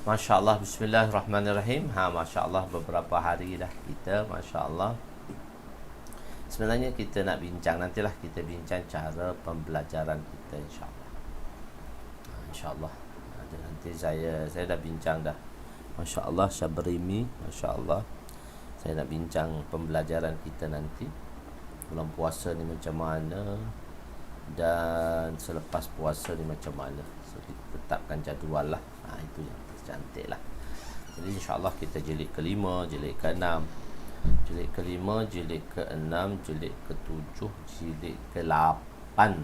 Masya Allah, bismillahirrahmanirrahim. Masya Allah, beberapa hari dah kita, Masya Allah. Sebenarnya kita nak bincang, nantilah kita bincang cara pembelajaran kita, insya Allah. Insya Allah. Nanti saya dah bincang dah. Masya Allah, Syabrimi, Masya Allah. Saya nak bincang pembelajaran kita nanti. Bulan puasa ni macam mana, dan selepas puasa ni macam mana. So, kita tetapkan jadual lah. Itu yang cantik lah. Jadi insyaAllah kita jilid ke-5, jilid ke-6, jilid ke-5, jilid ke-6, jilid ke-7, jilid ke-8, 9,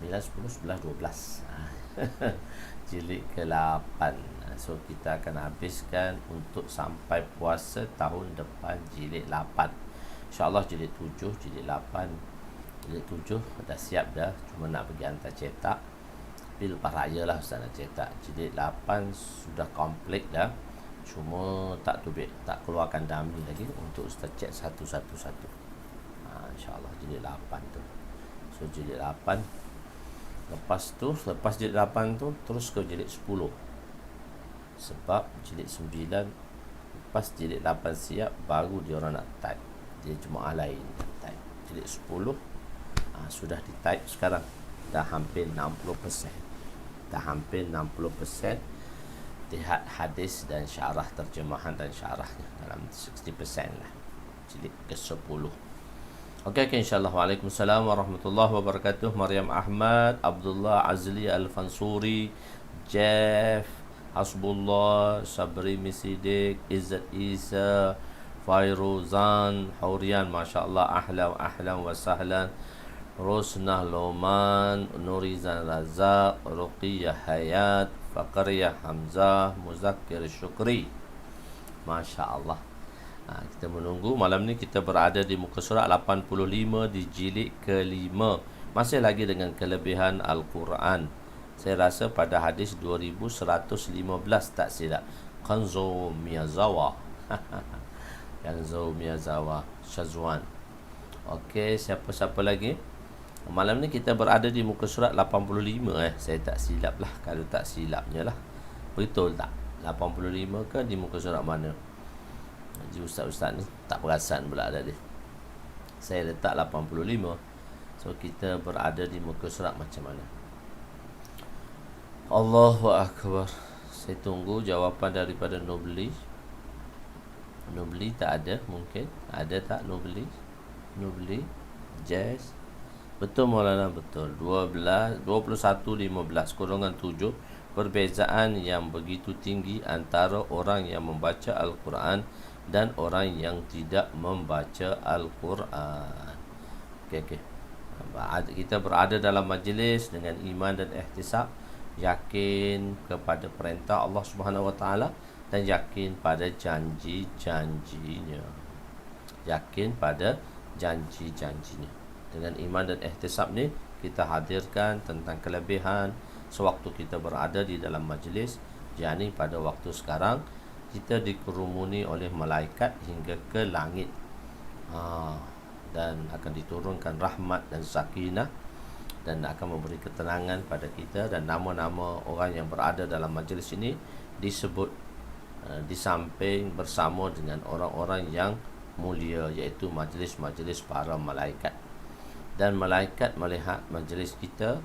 10, 11, 12 jilid ke-8. So kita akan habiskan untuk sampai puasa tahun depan jilid 8. InsyaAllah jilid 7, jilid 8, jilid 7 dah siap dah, cuma nak pergi hantar cetak. Tapi lepas raya lah Ustaz nak cetak. Jilid 8 sudah komplit dah, cuma tak keluarkan dummy lagi untuk Ustaz cek satu-satu. InsyaAllah jilid 8 tu. So jilid 8, lepas jilid 8 tu terus ke jilid 10. Sebab jilid 9, lepas jilid 8 siap, baru dia orang nak type. Dia jemaah lain nak type. Jilid 10 sudah di type sekarang. Dah hampir 60%. Dah hampir 60% lihat hadis dan syarah, terjemahan dan syarahnya, dalam 60% lah. Jilid ke-10. Okey, insyaAllah. Waalaikumsalam warahmatullahi wabarakatuh. Maryam Ahmad, Abdullah Azli Al-Fansuri, Jeff, Hasbullah, Sabri Misidik, Izzat Isa, Fairuzan, Hurian, Masya Allah, ahlan wa sahlan. Rosnah Loman, Nurizan Razak, Ruqiyah Hayat, Fakriyah Hamzah, Muzakkir Syukri. Masya Allah. Kita menunggu. Malam ni kita berada di muka surat 85 di jilid ke-5. Masih lagi dengan kelebihan Al-Quran. Saya rasa pada hadis 2115 tak silap. Kanzu Miyazawa Kanzu Miyazawa Syazwan. Okey, siapa-siapa lagi? Malam ni kita berada di muka surat 85 Saya tak silap lah. Kalau tak silapnya lah, betul tak? 85 ke di muka surat mana? Jadi ustaz-ustaz ni tak perasan pula ada dia. Saya letak 85. So kita berada di muka surat macam mana? Allahu Akbar. Saya tunggu jawapan daripada Nobli. Nobli tak ada mungkin. Ada tak Nobli? Jazz. Betul Maulana, betul. 21.15 kurungan 7. Perbezaan yang begitu tinggi antara orang yang membaca Al-Quran dan orang yang tidak membaca Al-Quran. Okey. Kita berada dalam majlis dengan iman dan ihtisab, yakin kepada perintah Allah Subhanahu Wa Taala dan yakin pada janji-janjinya. Yakin pada janji-janjinya. Dengan iman dan ihtisab ni, kita hadirkan tentang kelebihan sewaktu kita berada di dalam majlis. yakni pada waktu sekarang kita dikerumuni oleh malaikat hingga ke langit, dan akan diturunkan rahmat dan sakinah, dan akan memberi ketenangan pada kita. Dan nama-nama orang yang berada dalam majlis ini disebut di samping bersama dengan orang-orang yang mulia, iaitu majlis-majlis para malaikat. Dan malaikat melihat majlis kita,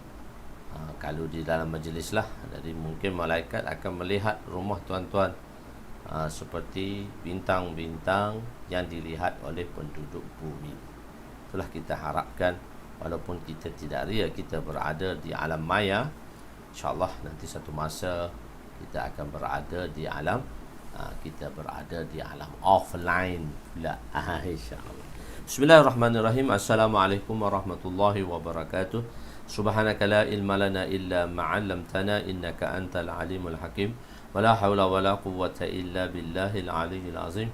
kalau di dalam majlis lah, jadi mungkin malaikat akan melihat rumah tuan-tuan seperti bintang-bintang yang dilihat oleh penduduk bumi. Itulah kita harapkan, walaupun kita tidak ria kita berada di alam maya, insyaAllah nanti satu masa kita akan berada di alam offline pula, insyaAllah. Bismillahirrahmanirrahim. Assalamualaikum warahmatullahi wabarakatuh. Subhanaka la ilma lana illa ma'allamtana innaka antal alimul hakim. Wala hawla wala quwwata illa billahil aliyyil azim.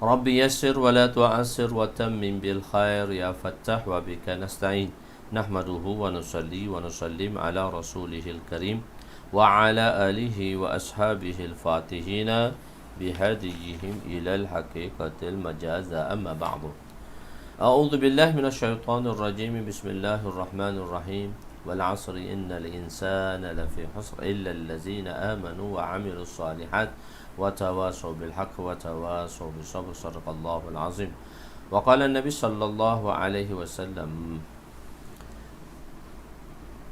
Rabbi yassir wa la tu'assir wa tammim bil khair ya fattah wa bika nasta'in. Nahmaduhu wa nusalli wa nusallim ala rasulihil karim wa ala alihi wa ashabihi al-fatihina bihadiyihim ila al-haqiqatil majaza, amma ba'du. A'udzu billahi minasyaitonir rajim. Bismillahirrahmanirrahim. Wal 'asri innal insana lafi khusr illa allazina amanu wa 'amilus shalihat wa tawasaw bil haqqi wa tawasaw bis sabr. Shadaqallahul 'azim. Wa qala an-nabi sallallahu alaihi wasallam,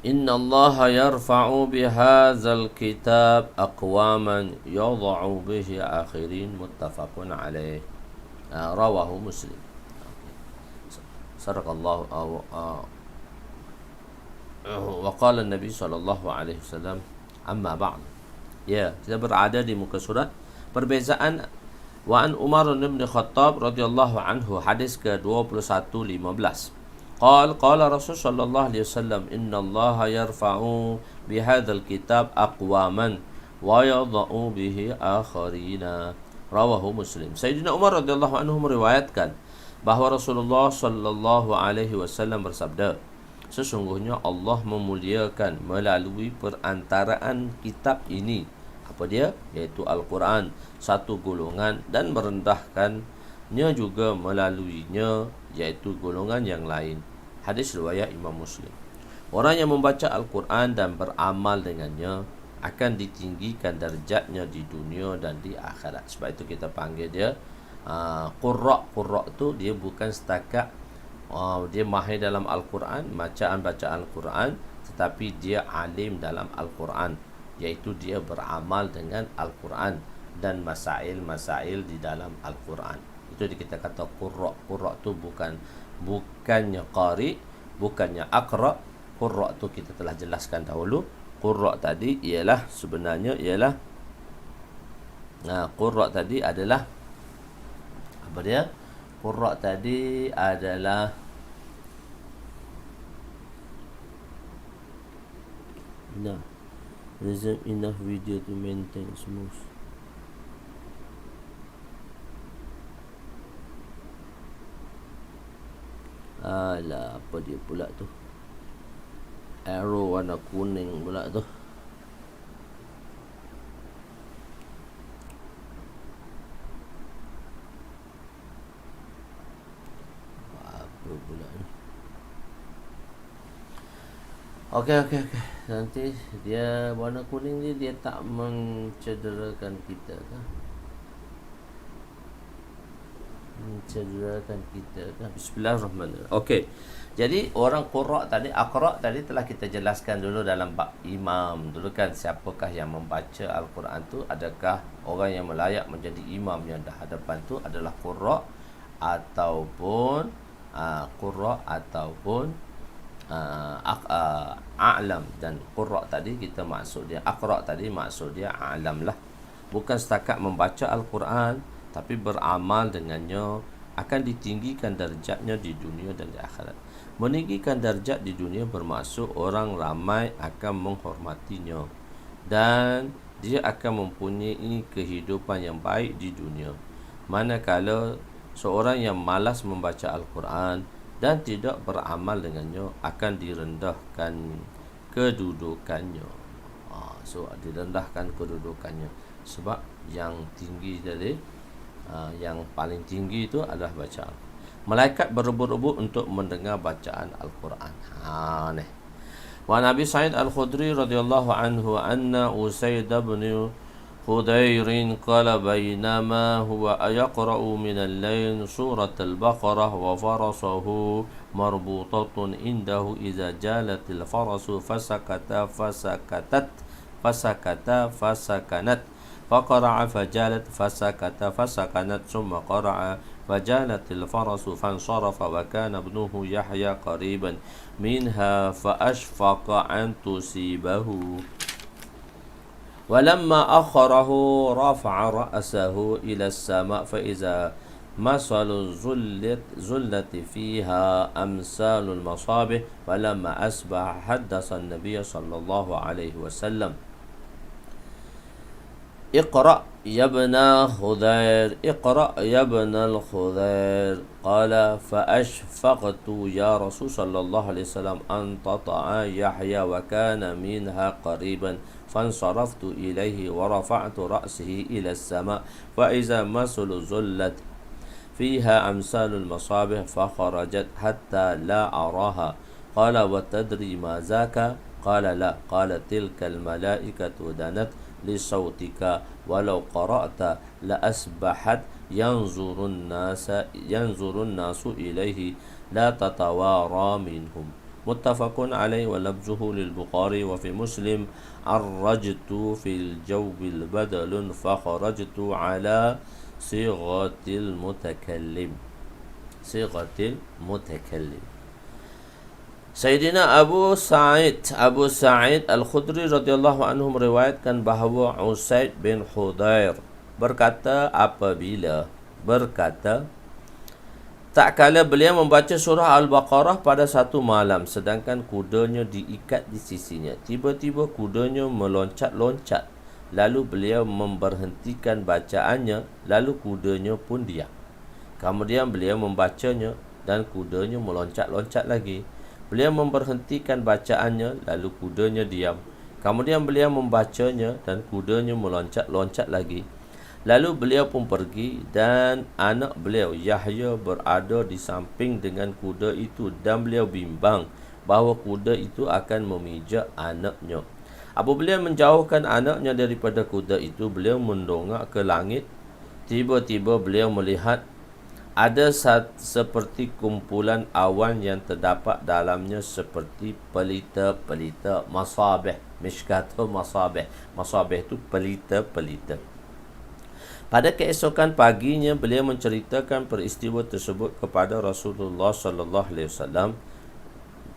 Inna Allah yarfa'u bihadzal kitab aqwaman yadha'u bihi akhirin. Muttafaqun alaih. Rawahu Muslim. Sadaqallahu wa qala Nabi sallallahu alaihi wasallam, amma ba'd. Ya, kita berada di muka surat perbezaan. Wa an Umar bin Khattab radhiyallahu anhu, hadis ke-2115. Qala Rasul sallallahu alaihi wasallam, inna Allah yarfa'u bihadzal kitab aqwaman wa yadha'u bihi akharina. Rawahu Muslim. Sayyidina Umar radhiyallahu anhu meriwayatkan bahawa Rasulullah sallallahu alaihi wasallam bersabda, sesungguhnya Allah memuliakan melalui perantaraan kitab ini, apa dia? Iaitu Al-Quran, satu golongan, dan merendahkannya juga melaluinya, iaitu golongan yang lain. Hadis riwayat Imam Muslim. Orang yang membaca Al-Quran dan beramal dengannya akan ditinggikan darjatnya di dunia dan di akhirat. Sebab itu kita panggil dia qurra. Qurra tu dia bukan setakat dia mahir dalam Al-Quran, bacaan Al-Quran, tetapi dia alim dalam Al-Quran, iaitu dia beramal dengan Al-Quran dan masail-masail di dalam Al-Quran. Itu kita kata qurra. Qurra tu bukannya qari, bukannya aqra. Qurra tu kita telah jelaskan dahulu. Qurra tadi sebenarnya ialah qurra tadi adalah apa dia? Qurra tadi adalah enough video to maintain smooth. Alah, apa dia pula tu? Arrow warna kuning pula tu. Apa pula ni? Okey. Nanti dia warna kuning ni dia tak mencederakan kita kan? Mencederakan kita kan? Bismillahirrahmanirrahim. Okey. Jadi orang qurra tadi, aqra tadi telah kita jelaskan dulu dalam bab imam dulu kan, siapakah yang membaca Al-Quran tu? Adakah orang yang layak menjadi imam yang dah hadapan tu adalah qurra ataupun a'lam. Dan qurra tadi kita maksud dia, aqra tadi maksud dia a'lam lah. Bukan setakat membaca Al-Quran, tapi beramal dengannya akan ditinggikan darjatnya di dunia dan di akhirat. Meninggikan darjat di dunia bermaksud orang ramai akan menghormatinya dan dia akan mempunyai kehidupan yang baik di dunia. Manakala seorang yang malas membaca Al-Quran dan tidak beramal dengannya akan direndahkan kedudukannya. So direndahkan kedudukannya. Sebab yang tinggi dari yang paling tinggi itu adalah bacaan. Malaikat berebut-rebut untuk mendengar bacaan Al-Quran. Nih. Wa Nabi Sa'id Al-Khudri radhiyallahu anhu anna Usaid bin Khudair qala bainama huwa yaqra'u min al-lail surat Al-Baqarah wa farasahu marbutatun indahu idza jalat al-farasu fasakata fasakanat فقرع فجالت فسكت فسكنت ثم قرع فجالت الفرس فانصرف وكان ابنه يحيى قريبا منها فأشفق أن تصيبه ولما أخره رفع رأسه إلى السماء فإذا مثل الزلة فيها أمثال المصابيح فلما أصبح حدث النبي صلى الله عليه وسلم اقرأ يا ابن خذير اقرأ يا ابن الخذير قال فأشفقت يا رسول صلى الله عليه وسلم أن تطع يحيى وكان منها قريبا فانصرفت إليه ورفعت رأسه إلى السماء فإذا مثل زلت فيها أمثال المصابيح فخرجت حتى لا أراها قال وتدري ما ذاك قال لا قال تلك الملائكة دنت لصوتك ولو قرأت لأسبحت ينظر الناس إليه لا تتوارى منهم متفق عليه ولفظه للبخاري وفي مسلم عرجت في الجو البدل فخرجت على صيغة المتكلم Sayyidina Abu Sa'id Al-Khudri radhiyallahu anhu meriwayatkan bahawa Usaid bin Khudair berkata tak kala beliau membaca surah Al-Baqarah pada satu malam sedangkan kudanya diikat di sisinya. Tiba-tiba kudanya meloncat-loncat. Lalu beliau memberhentikan bacaannya, lalu kudanya pun diam. Kemudian beliau membacanya dan kudanya meloncat-loncat lagi. Beliau memberhentikan bacaannya, lalu kudanya diam. Kemudian beliau membacanya dan kudanya meloncat-loncat lagi. Lalu beliau pun pergi dan anak beliau Yahya berada di samping dengan kuda itu dan beliau bimbang bahawa kuda itu akan memijak anaknya. Apabila beliau menjauhkan anaknya daripada kuda itu, beliau mendongak ke langit. Tiba-tiba beliau melihat ada seperti kumpulan awan yang terdapat dalamnya seperti pelita-pelita masabih. Mishkatu masabih. Masabih itu pelita-pelita. Pada keesokan paginya beliau menceritakan peristiwa tersebut kepada Rasulullah sallallahu alaihi wasallam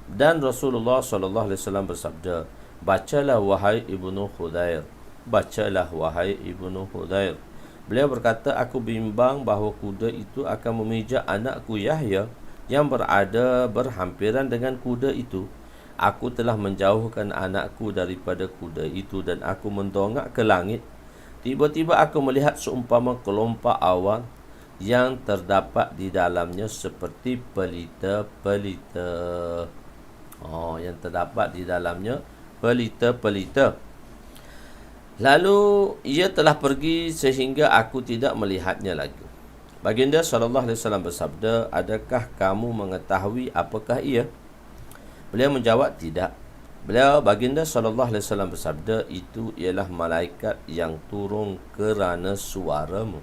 dan Rasulullah sallallahu alaihi wasallam bersabda, "Bacalah wahai Ibnu Khudair. Bacalah wahai Ibnu Khudair." Beliau berkata, aku bimbang bahawa kuda itu akan memijak anakku Yahya yang berada berhampiran dengan kuda itu. Aku telah menjauhkan anakku daripada kuda itu dan aku mendongak ke langit. Tiba-tiba aku melihat seumpama kelompok awan yang terdapat di dalamnya seperti pelita-pelita. Yang terdapat di dalamnya pelita-pelita. Lalu ia telah pergi sehingga aku tidak melihatnya lagi. Baginda SAW bersabda, adakah kamu mengetahui apakah ia? Beliau menjawab, tidak. Baginda SAW bersabda, itu ialah malaikat yang turun kerana suaramu.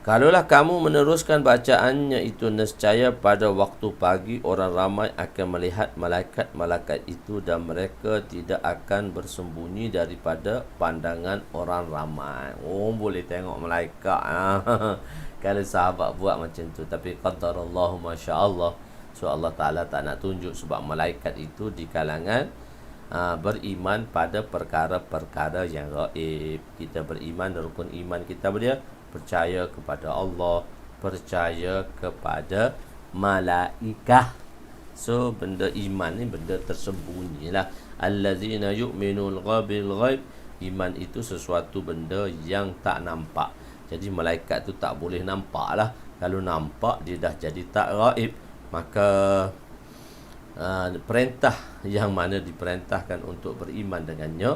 Kalaulah kamu meneruskan bacaannya itu, nescaya pada waktu pagi orang ramai akan melihat malaikat-malaikat itu dan mereka tidak akan bersembunyi daripada pandangan orang ramai. Boleh tengok malaikat. Kalau sahabat buat macam tu. Tapi qadarallahu masya-Allah. So Allah Ta'ala tak nak tunjuk sebab malaikat itu di kalangan beriman pada perkara-perkara yang gaib. Kita beriman, rukun iman kita dia percaya kepada Allah, percaya kepada malaikah. So benda iman ni benda tersembunyi lah. Allazina yu'minul bil ghaib. Iman itu sesuatu benda yang tak nampak. Jadi malaikat tu tak boleh nampak lah. Kalau nampak dia dah jadi tak gaib. Maka perintah yang mana diperintahkan untuk beriman dengannya,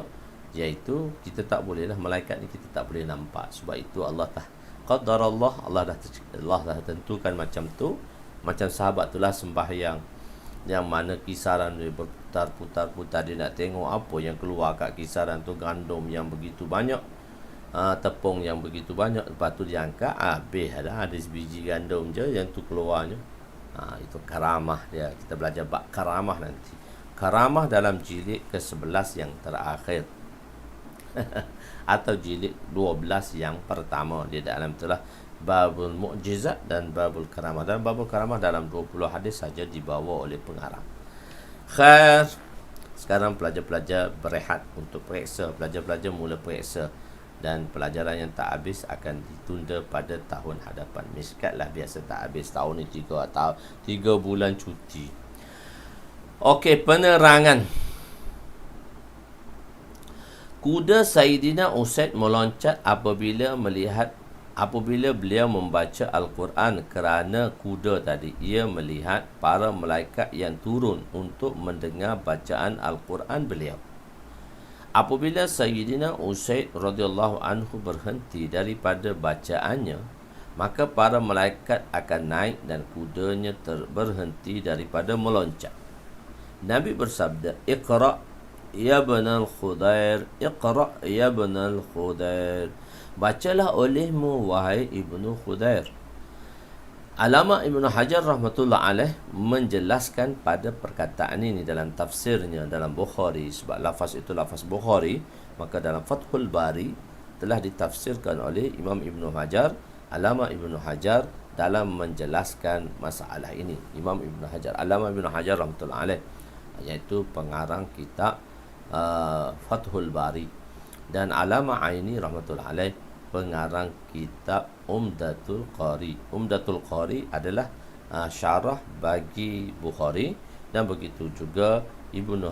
iaitu kita tak bolehlah, malaikat ni kita tak boleh nampak. Sebab itu Allah qadarallah, Allah dah tentukan macam tu. Macam sahabat itulah sembahyang yang mana kisaran dia berputar-putar-putar, dia nak tengok apa yang keluar kat kisaran tu, gandum yang begitu banyak, tepung yang begitu banyak. Lepas tu dia angkat, habis ada sebiji gandum je yang tu keluarnya. Itu karamah dia. Kita belajar bab karamah nanti. Karamah dalam jilid ke-11 yang terakhir atau jilid 12 yang pertama. Dia dalam itulah babul mu'jizat dan babul karamah. Dan babul karamah dalam 20 hadis saja dibawa oleh pengarang. Khair. Sekarang pelajar-pelajar berehat untuk periksa. Pelajar-pelajar mula periksa. Dan pelajaran yang tak habis akan ditunda pada tahun hadapan. Miskat lah biasa tak habis. Tahun ni 3 bulan cuti. Okey, penerangan. Kuda Sayyidina Usaid meloncat apabila beliau membaca Al-Quran, kerana kuda tadi ia melihat para malaikat yang turun untuk mendengar bacaan Al-Quran beliau. Apabila Sayyidina Usaid radhiyallahu anhu berhenti daripada bacaannya, maka para malaikat akan naik dan kudanya berhenti daripada meloncat. Nabi bersabda, "Iqra ya ibnal Khudair, Iqra ya ibnal Khudair." Bacalah olehmu wahai Ibnu Khudair. Alama Ibnu Hajar rahmatullah alaih menjelaskan pada perkataan ini dalam tafsirnya dalam Bukhari. Sebab lafaz itu lafaz Bukhari, maka dalam Fathul Bari telah ditafsirkan oleh Imam Ibnu Hajar, Alama Ibnu Hajar, dalam menjelaskan masalah ini. Imam Ibnu Hajar, Alama Ibnu Hajar rahmatullah alaih, iaitu pengarang kitab Fathul Bari, dan Alama Aini rahmatullah alaih pengarang kitab Umdatul Qari. Umdatul Qari adalah syarah bagi Bukhari, dan begitu juga Ibnu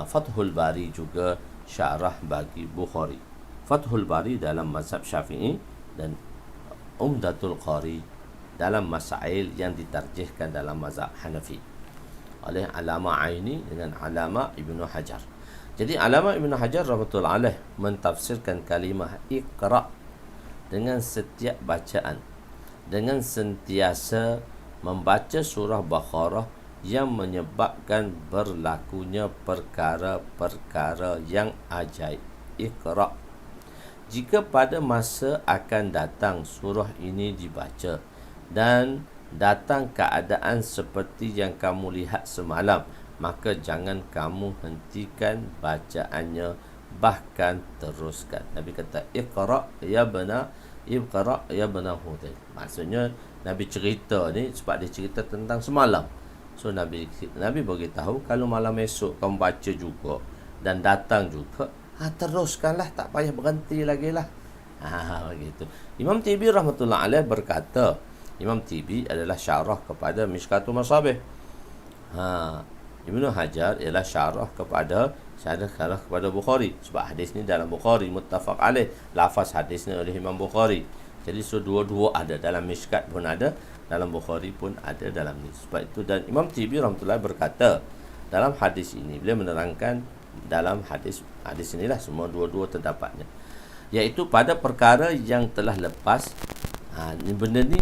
Fathul Bari juga syarah bagi Bukhari. Fathul Bari dalam mazhab Syafi'i dan Umdatul Qari dalam masail yang ditarjihkan dalam mazhab Hanafi oleh Alama Aini dengan Alama Ibnu Hajar. Jadi Alama Ibnu Hajar rahmatullah alaih mentafsirkan kalimah Iqra dengan setiap bacaan, dengan sentiasa membaca surah Baqarah, yang menyebabkan berlakunya perkara-perkara yang ajaib. Iqra. Jika pada masa akan datang surah ini dibaca dan datang keadaan seperti yang kamu lihat semalam, maka jangan kamu hentikan bacaannya, bahkan teruskan. Nabi kata, Iqra ya bana Hudail. Maksudnya Nabi cerita ni sebab dia cerita tentang semalam. So Nabi beritahu, kalau malam esok kamu baca juga dan datang juga, teruskanlah, tak payah berhenti lagi lah. Begitu. Imam Tibi rahmatullah alaih berkata, Imam Tibi adalah syarah kepada Mishkatul Masabih. Ibnu Hajar ialah syarah kepada Bukhari. Sebab hadis ni dalam Bukhari, muttafaq alaih. Lafaz hadis ni oleh Imam Bukhari. Jadi dua-dua ada, dalam Mishkat pun ada, dalam Bukhari pun ada dalam ni. Sebab itu, dan Imam Tibi rahmatullah berkata dalam hadis ini, beliau menerangkan dalam hadis inilah semua dua-dua terdapatnya, iaitu pada perkara yang telah lepas. Benda ni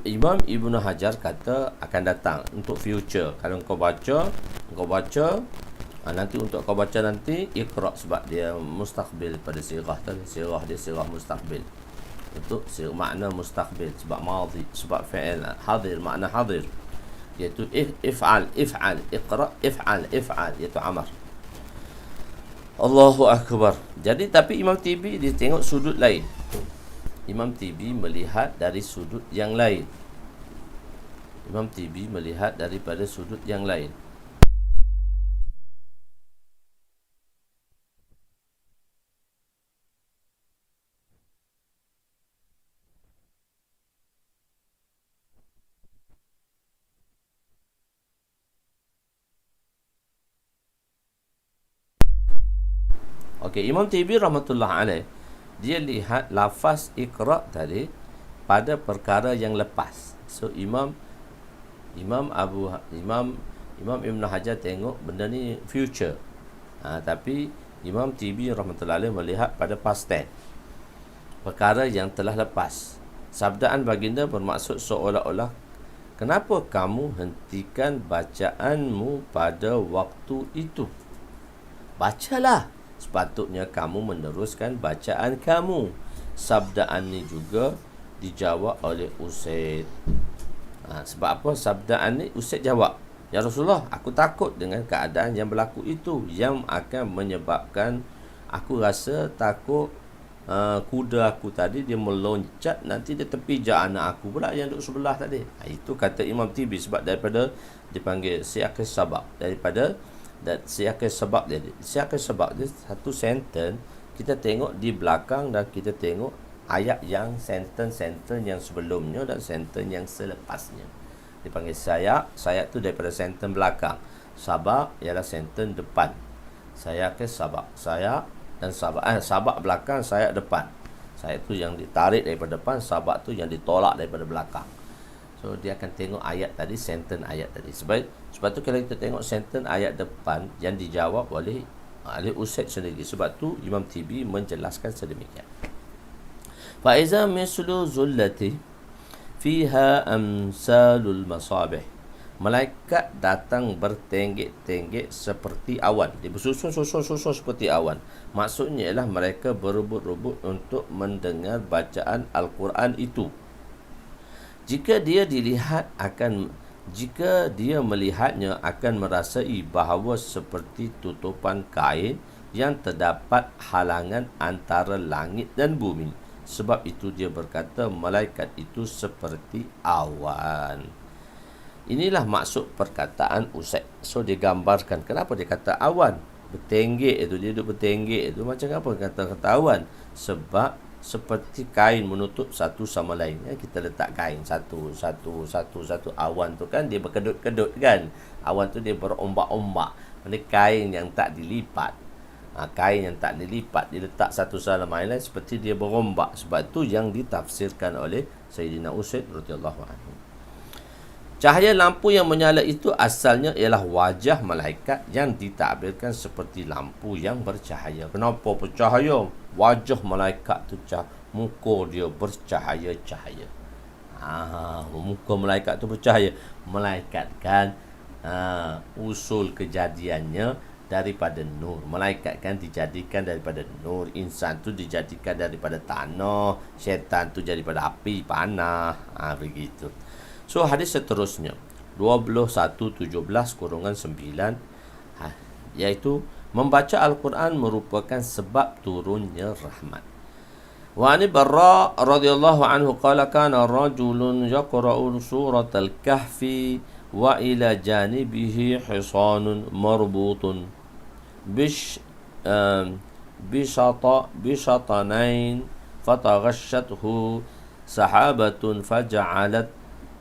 Imam Ibnu Hajar kata akan datang untuk future. Kalau kau baca nanti, untuk kau baca nanti Iqra, sebab dia mustaqbil pada sirah tadi. Sirah dia sirah mustaqbil. Untuk makna mustaqbil, sebab madhi, sebab fi'il hadir, makna hadir, iaitu if'al, Iqra, if'al, iaitu amar. Allahu Akbar. Jadi tapi Imam Tibi dia tengok sudut lain. Imam Tibi melihat dari sudut yang lain. Imam Tibi melihat daripada sudut yang lain. Okey, Imam Tibi rahmatullah alaih, dia lihat lafaz Iqra tadi pada perkara yang lepas. So Imam Imam Ibn Hajar tengok benda ni future. Tapi Imam Tibi rahmatullahi alaih melihat pada past tense, perkara yang telah lepas. Sabdaan baginda bermaksud seolah-olah, kenapa kamu hentikan bacaanmu pada waktu itu? Bacalah, sepatutnya kamu meneruskan bacaan kamu. Sabdaan ni juga dijawab oleh Usaid. Sebab apa sabdaan ni? Usaid jawab, ya Rasulullah, aku takut dengan keadaan yang berlaku itu, yang akan menyebabkan aku rasa takut kuda aku tadi dia meloncat, nanti dia terpijak anak aku pula yang duduk sebelah tadi. Itu kata Imam Tibi, sebab daripada dipanggil siyaqis sabab, daripada siyaqis sabab dia. Siyaqis sabab dia satu sentence, kita tengok di belakang dan kita tengok ayat yang sentence yang sebelumnya dan sentence yang selepasnya. Dipanggil sayap tu daripada sentence belakang. Sabab ialah sentence depan. Siyaqis sabab, sayap dan sabak belakang, sayap depan. Sayap tu yang ditarik daripada depan, sabak tu yang ditolak daripada belakang. So dia akan tengok ayat tadi, sentence ayat tadi. Sebab tu kalau kita tengok sentence ayat depan yang dijawab oleh Usaid sendiri. Sebab tu Imam Tibi menjelaskan sedemikian. Fa iza mislu zullati fiha amsalul masabih. Malaikat datang bertenggek-tenggek seperti awan. Dia bersusun-susun seperti awan. Maksudnya ialah mereka berebut-rebut untuk mendengar bacaan Al-Quran itu. Jika dia melihatnya akan merasai bahawa seperti tutupan kain yang terdapat halangan antara langit dan bumi. Sebab itu dia berkata malaikat itu seperti awan. Inilah maksud perkataan Usaid. So dia gambarkan kenapa dia kata awan. Bertenggek itu, dia duduk bertenggek itu. Macam apa kata awan? Sebab seperti kain menutup satu sama lain. Kita letak kain satu. Awan tu kan dia berkedut-kedut kan. Awan tu dia berombak-ombak. Ini kain yang tak dilipat. Kain yang tak dilipat diletak satu sama lain seperti dia berombak. Sebab tu yang ditafsirkan oleh Sayyidina Usaid radhiyallahu anhu. Cahaya lampu yang menyala itu asalnya ialah wajah malaikat yang ditakbirkan seperti lampu yang bercahaya. Kenapa bercahaya? Wajah malaikat tu muka dia bercahaya-cahaya. Muka malaikat tu bercahaya. Malaikat kan usul kejadiannya daripada nur. Malaikat kan dijadikan daripada nur. Insan tu dijadikan daripada tanah. Syaitan tu daripada api, panah. Begitu. So hadis seterusnya 21:17-9, iaitu membaca Al-Quran merupakan sebab turunnya rahmat. Wa ani Barra radhiyallahu anhu qala kana rajulun yaqra'u suratal kahfi wa ila janibihi hisanun marbutun bishatanain fataghashathu sahabatun faja'alat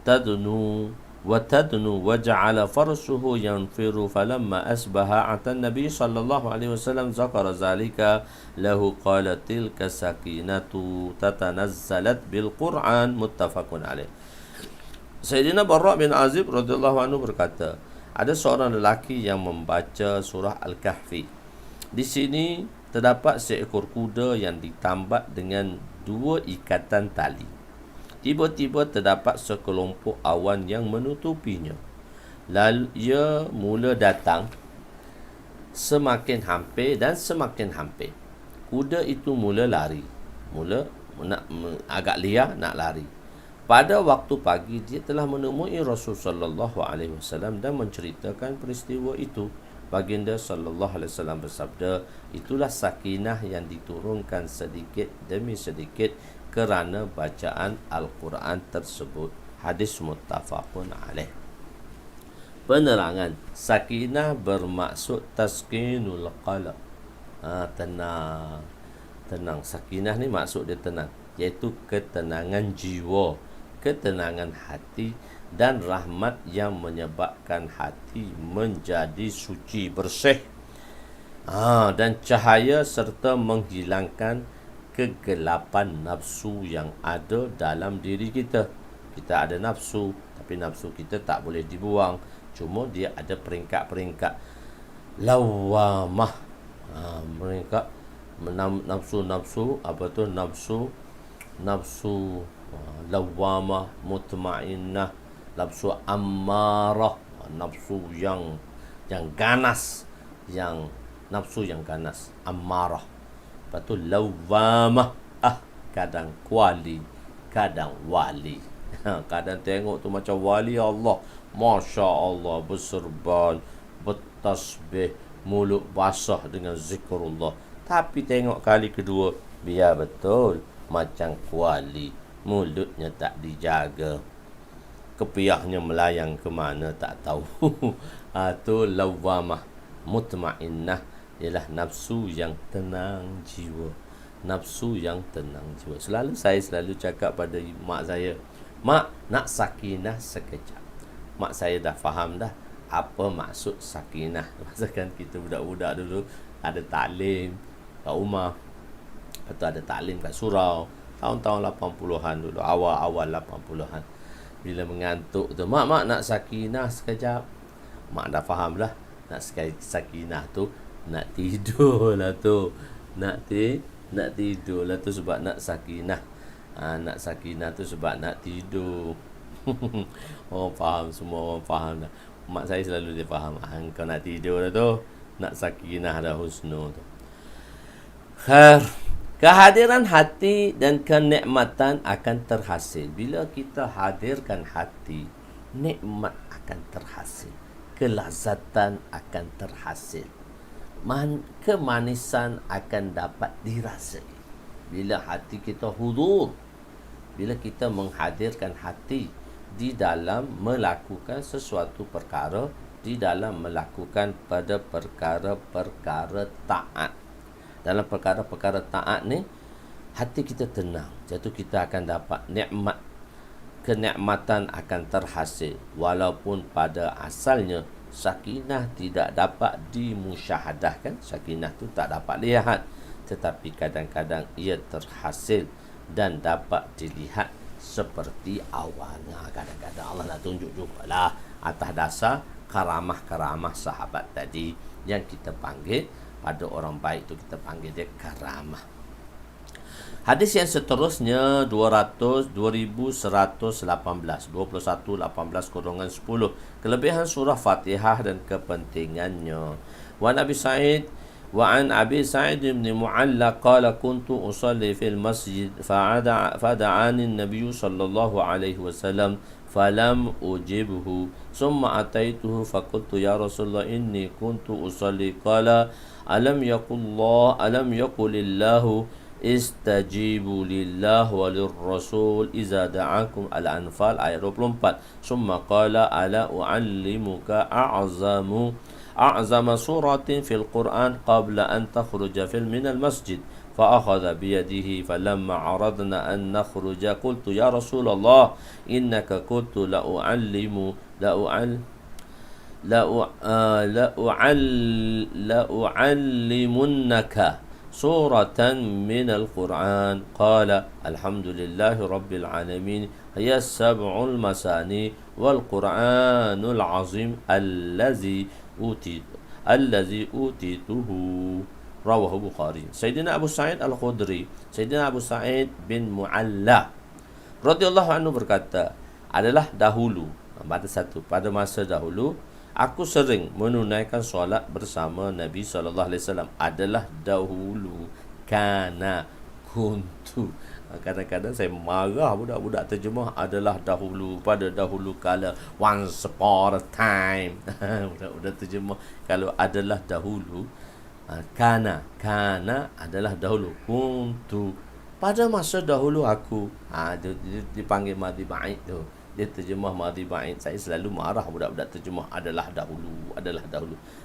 تدنو وجعل فرسه ينفر فلما أصبح أتى النبي صلى الله عليه وسلم ذكر ذلك له قال تلك سكينة تتنزلت بالقرآن متفق عليه. Sayyidina Barra bin Azib radhiyallahu anhu berkata, ada seorang lelaki yang membaca surah Al-Kahfi. Di sini terdapat seekor kuda yang ditambat dengan 2 ikatan tali. Tiba-tiba terdapat sekelompok awan yang menutupinya. Lalu ia mula datang semakin hampir dan semakin hampir. Kuda itu mula lari. Agak liar nak lari. Pada waktu pagi dia telah menemui Rasulullah SAW dan menceritakan peristiwa itu. Baginda sallallahu alaihi wasallam bersabda, itulah sakinah yang diturunkan sedikit demi sedikit kerana bacaan Al-Quran tersebut. Hadis muttafaqun alaih. Penerangan, sakinah bermaksud taskinul qalb. Tenang. Sakinah ni maksud dia tenang, iaitu ketenangan jiwa, ketenangan hati dan rahmat yang menyebabkan hati menjadi suci, bersih. Dan cahaya serta menghilangkan kegelapan nafsu yang ada dalam diri kita. Kita ada nafsu, tapi nafsu kita tak boleh dibuang. Cuma dia ada peringkat-peringkat. Lawamah, peringkat nafsu, apa tu, nafsu lawamah, mutmainnah, nafsu ammarah, nafsu yang ganas, nafsu yang ganas, ammarah. Lepas tu lawamah, kadang kuali, kadang wali. Kadang tengok tu macam wali Allah, Masya Allah, berserban, bertasbih, mulut basah dengan zikrullah. Tapi tengok kali kedua, biar betul macam kuali, mulutnya tak dijaga, kepiahnya melayang ke mana tak tahu. Tu lawamah. Mutmainnah ialah nafsu yang tenang jiwa. Nafsu yang tenang jiwa. Saya selalu cakap pada mak saya, mak, nak sakinah sekejap. Mak saya dah faham dah apa maksud sakinah. Masa kan kita budak-budak dulu ada taklim kat rumah, lepas tu ada taklim kat surau, tahun-tahun 80-an dulu, awal-awal 80-an. Bila mengantuk tu, mak nak sakinah sekejap. Mak dah faham lah, nak sakinah tu nak tidur lah tu. Nak tidur lah tu sebab nak sakinah. Nak sakinah tu sebab nak tidur. Orang faham, semua orang faham dah. Mak saya selalu dia faham, kau nak tidur dah tu, nak sakinah dah, husnul tu. Khair. Kehadiran hati dan kenikmatan akan terhasil. Bila kita hadirkan hati, nikmat akan terhasil, kelazatan akan terhasil, kemanisan akan dapat dirasai. Bila hati kita hudur, bila kita menghadirkan hati di dalam melakukan sesuatu perkara, di dalam melakukan pada perkara-perkara taat. Dalam perkara-perkara taat ni, hati kita tenang, jatuh kita akan dapat nikmat, kenikmatan akan terhasil. Walaupun pada asalnya sakinah tidak dapat dimusyahadahkan, sakinah tu tak dapat lihat, tetapi kadang-kadang ia terhasil dan dapat dilihat seperti awalnya. Kadang-kadang Allah nak tunjuk jugalah atas dasar karamah-karamah sahabat tadi yang kita panggil, pada orang baik tu kita panggil dia karamah. Hadis yang seterusnya 2118, 21:18-10, kelebihan surah Fatihah dan kepentingannya. Wa Nabi Sa'id وعن أبي سعيد بن معلى قال كنت أصلي في المسجد فدعاني النبي صلى الله عليه وسلم فلم أجبه ثم أتيته فقلت يا رسول الله إني كنت أصلي قال ألم يقل الله استجيبوا لله وللرسول إذا دعاكم. Al-Anfal ayat 24. ثم قال ألا أعلمك أعظم سورة في القرآن قبل أن تخرج من المسجد فأخذ بيده فلما عرضنا أن نخرج قلت يا رسول الله إنك قلت لأعلمنك سورة من القرآن قال الحمد لله رب العالمين هي السبع المثاني والقرآن العظيم الذي أوتيته. Rawahu Bukhari. Sayyidina Abu Sa'id Al-Khudri, Sayyidina Abu Sa'id bin Mu'alla radhiyallahu anhu berkata, adalah dahulu, pada masa dahulu aku sering menunaikan solat bersama Nabi SAW. Adalah dahulu, kana, kuntu. Kadang-kadang saya marah budak-budak terjemah adalah dahulu, pada dahulu kala, once upon a time. Budak-budak terjemah kalau adalah dahulu, kana adalah dahulu, kuntu pada masa dahulu aku. Dia dipanggil madhi ba'id tu. Dia terjemah madhi ba'id. Saya selalu marah budak-budak terjemah adalah dahulu.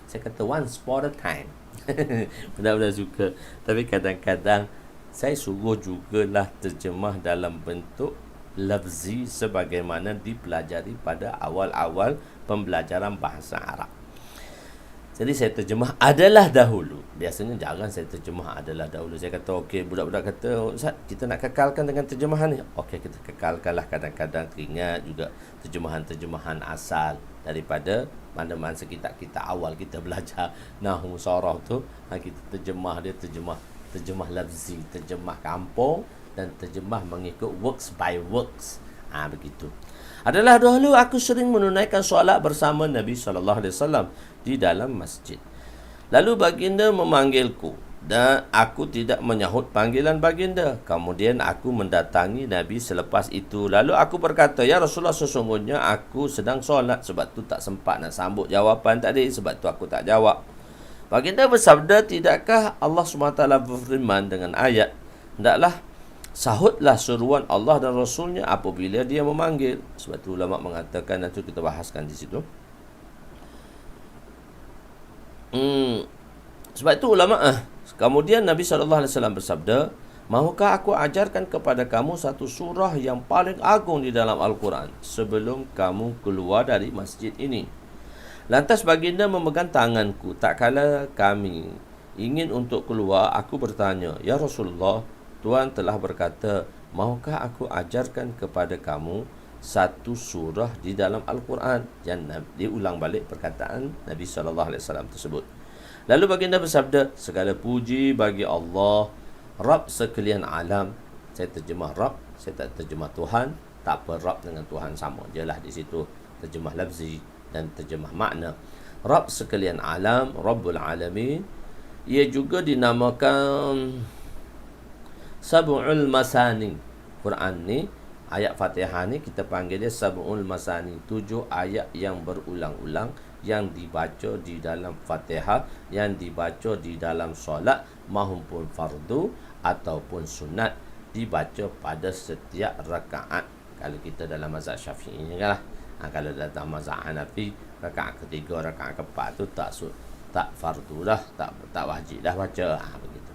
Saya kata once upon a time. Budak-budak suka. Tapi kadang-kadang saya suruh jugalah terjemah dalam bentuk lafzi sebagaimana dipelajari pada awal-awal pembelajaran bahasa Arab. Jadi saya terjemah adalah dahulu. Biasanya jarang saya terjemah adalah dahulu. Saya kata okey, budak-budak kata, Ustaz, kita nak kekalkan dengan terjemahan ni. Okey, kita kekalkanlah. Kadang-kadang teringat juga terjemahan-terjemahan asal daripada mana-mana kita awal kita belajar nahwu saraf tu, kita terjemah dia, terjemah lafzi, terjemah kampung dan terjemah mengikut works by works. Begitu. Adalah dahulu aku sering menunaikan solat bersama Nabi SAW di dalam masjid. Lalu baginda memanggilku dan aku tidak menyahut panggilan baginda. Kemudian aku mendatangi Nabi selepas itu. Lalu aku berkata, ya Rasulullah, sesungguhnya aku sedang solat. Sebab tu tak sempat nak sambut jawapan tadi. Sebab tu aku tak jawab. Baginda bersabda, tidakkah Allah SWT berfirman dengan ayat, hendaklah sahutlah seruan Allah dan Rasulnya apabila dia memanggil. Sebab tu ulama mengatakan, nanti kita bahaskan di situ. Sebab itu ulama kemudian Nabi SAW bersabda, mahukah aku ajarkan kepada kamu satu surah yang paling agung di dalam Al-Quran sebelum kamu keluar dari masjid ini? Lantas baginda memegang tanganku. Tak kala kami ingin untuk keluar, aku bertanya, ya Rasulullah, Tuhan telah berkata, mahukah aku ajarkan kepada kamu satu surah di dalam Al-Quran? Dan diulang balik perkataan Nabi SAW tersebut. Lalu baginda bersabda, segala puji bagi Allah, Rabb sekalian alam. Saya terjemah Rabb, saya tak terjemah Tuhan. Tak apa, Rabb dengan Tuhan sama je lah di situ. Terjemah lafzi dan terjemah makna. Rabb sekalian alam, Rabbul Alamin. Ia juga dinamakan Sab'ul Masani. Quran ni, ayat Fatihah ni kita panggil dia Sab'ul Masani. 7 ayat yang berulang-ulang yang dibaca di dalam Fatihah, yang dibaca di dalam solat, mahupun fardu ataupun sunat, dibaca pada setiap rakaat. Kalau kita dalam mazhab Syafi'i ni lah. Kalau dalam mazhab Hanafi, rakaat ketiga, rakaat keempat tu tak fardu dah, tak wajib dah baca. Begitu.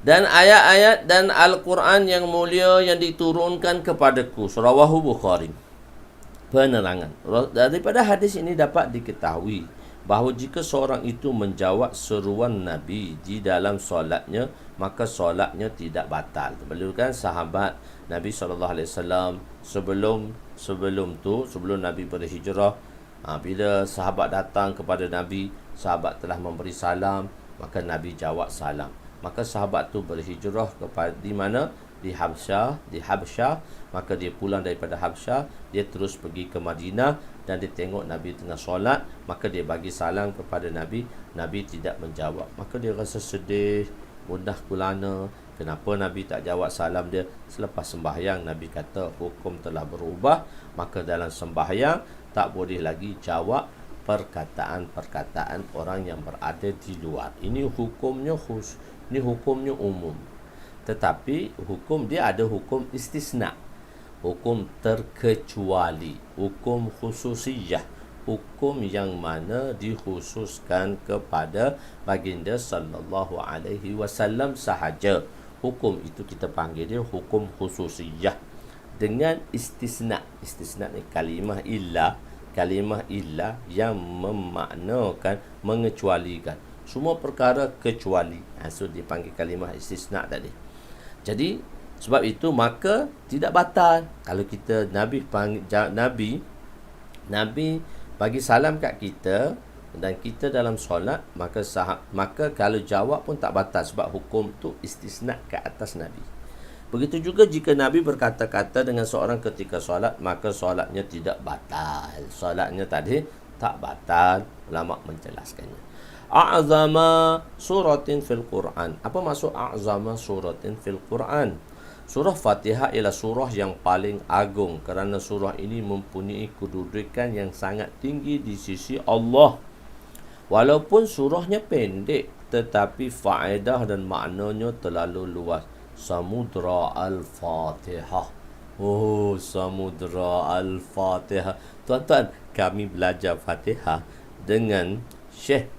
Dan ayat-ayat dan Al-Quran yang mulia yang diturunkan kepadaku. Rawahu Bukhari. Penerangan. Daripada hadis ini dapat diketahui bahawa jika seorang itu menjawab seruan Nabi di dalam solatnya, maka solatnya tidak batal. Sebelum kan sahabat Nabi SAW sebelum Nabi berhijrah, bila sahabat datang kepada Nabi, sahabat telah memberi salam, maka Nabi jawab salam. Maka sahabat tu berhijrah kepada di mana? Di Habsyah. Maka dia pulang daripada Habsyah, dia terus pergi ke Madinah dan dia tengok Nabi tengah solat, maka dia bagi salam kepada Nabi. Nabi tidak menjawab. Maka dia rasa sedih, gundah gulana. Kenapa Nabi tak jawab salam dia? Selepas sembahyang, Nabi kata hukum telah berubah, maka dalam sembahyang tak boleh lagi jawab perkataan-perkataan orang yang berada di luar. Ini hukumnya umum. Tetapi hukum dia ada hukum istisna, hukum terkecuali, hukum khususiyah, hukum yang mana dikhususkan kepada baginda sallallahu alaihi wasallam sahaja. Hukum itu kita panggil dia hukum khususiyah dengan istisna. Istisna ni kalimah illah yang memaknakan mengecualikan semua perkara kecuali. So dipanggil kalimah istisna tadi. Jadi sebab itu maka tidak batal kalau kita Nabi bagi salam kat kita dan kita dalam solat, maka kalau jawab pun tak batal sebab hukum tu istisna ke atas Nabi. Begitu juga jika Nabi berkata-kata dengan seorang ketika solat, maka solatnya tidak batal. Solatnya tadi tak batal. Ulama menjelaskannya. A'zama suratin fil Quran. Apa maksud a'zama suratin fil Quran? Surah Fatihah ialah surah yang paling agung kerana surah ini mempunyai kedudukan yang sangat tinggi di sisi Allah. Walaupun surahnya pendek, tetapi faedah dan maknanya terlalu luas. Samudra Al-Fatihah. Oh, Samudra Al-Fatihah. Tuan-tuan, kami belajar Fatihah dengan Syekh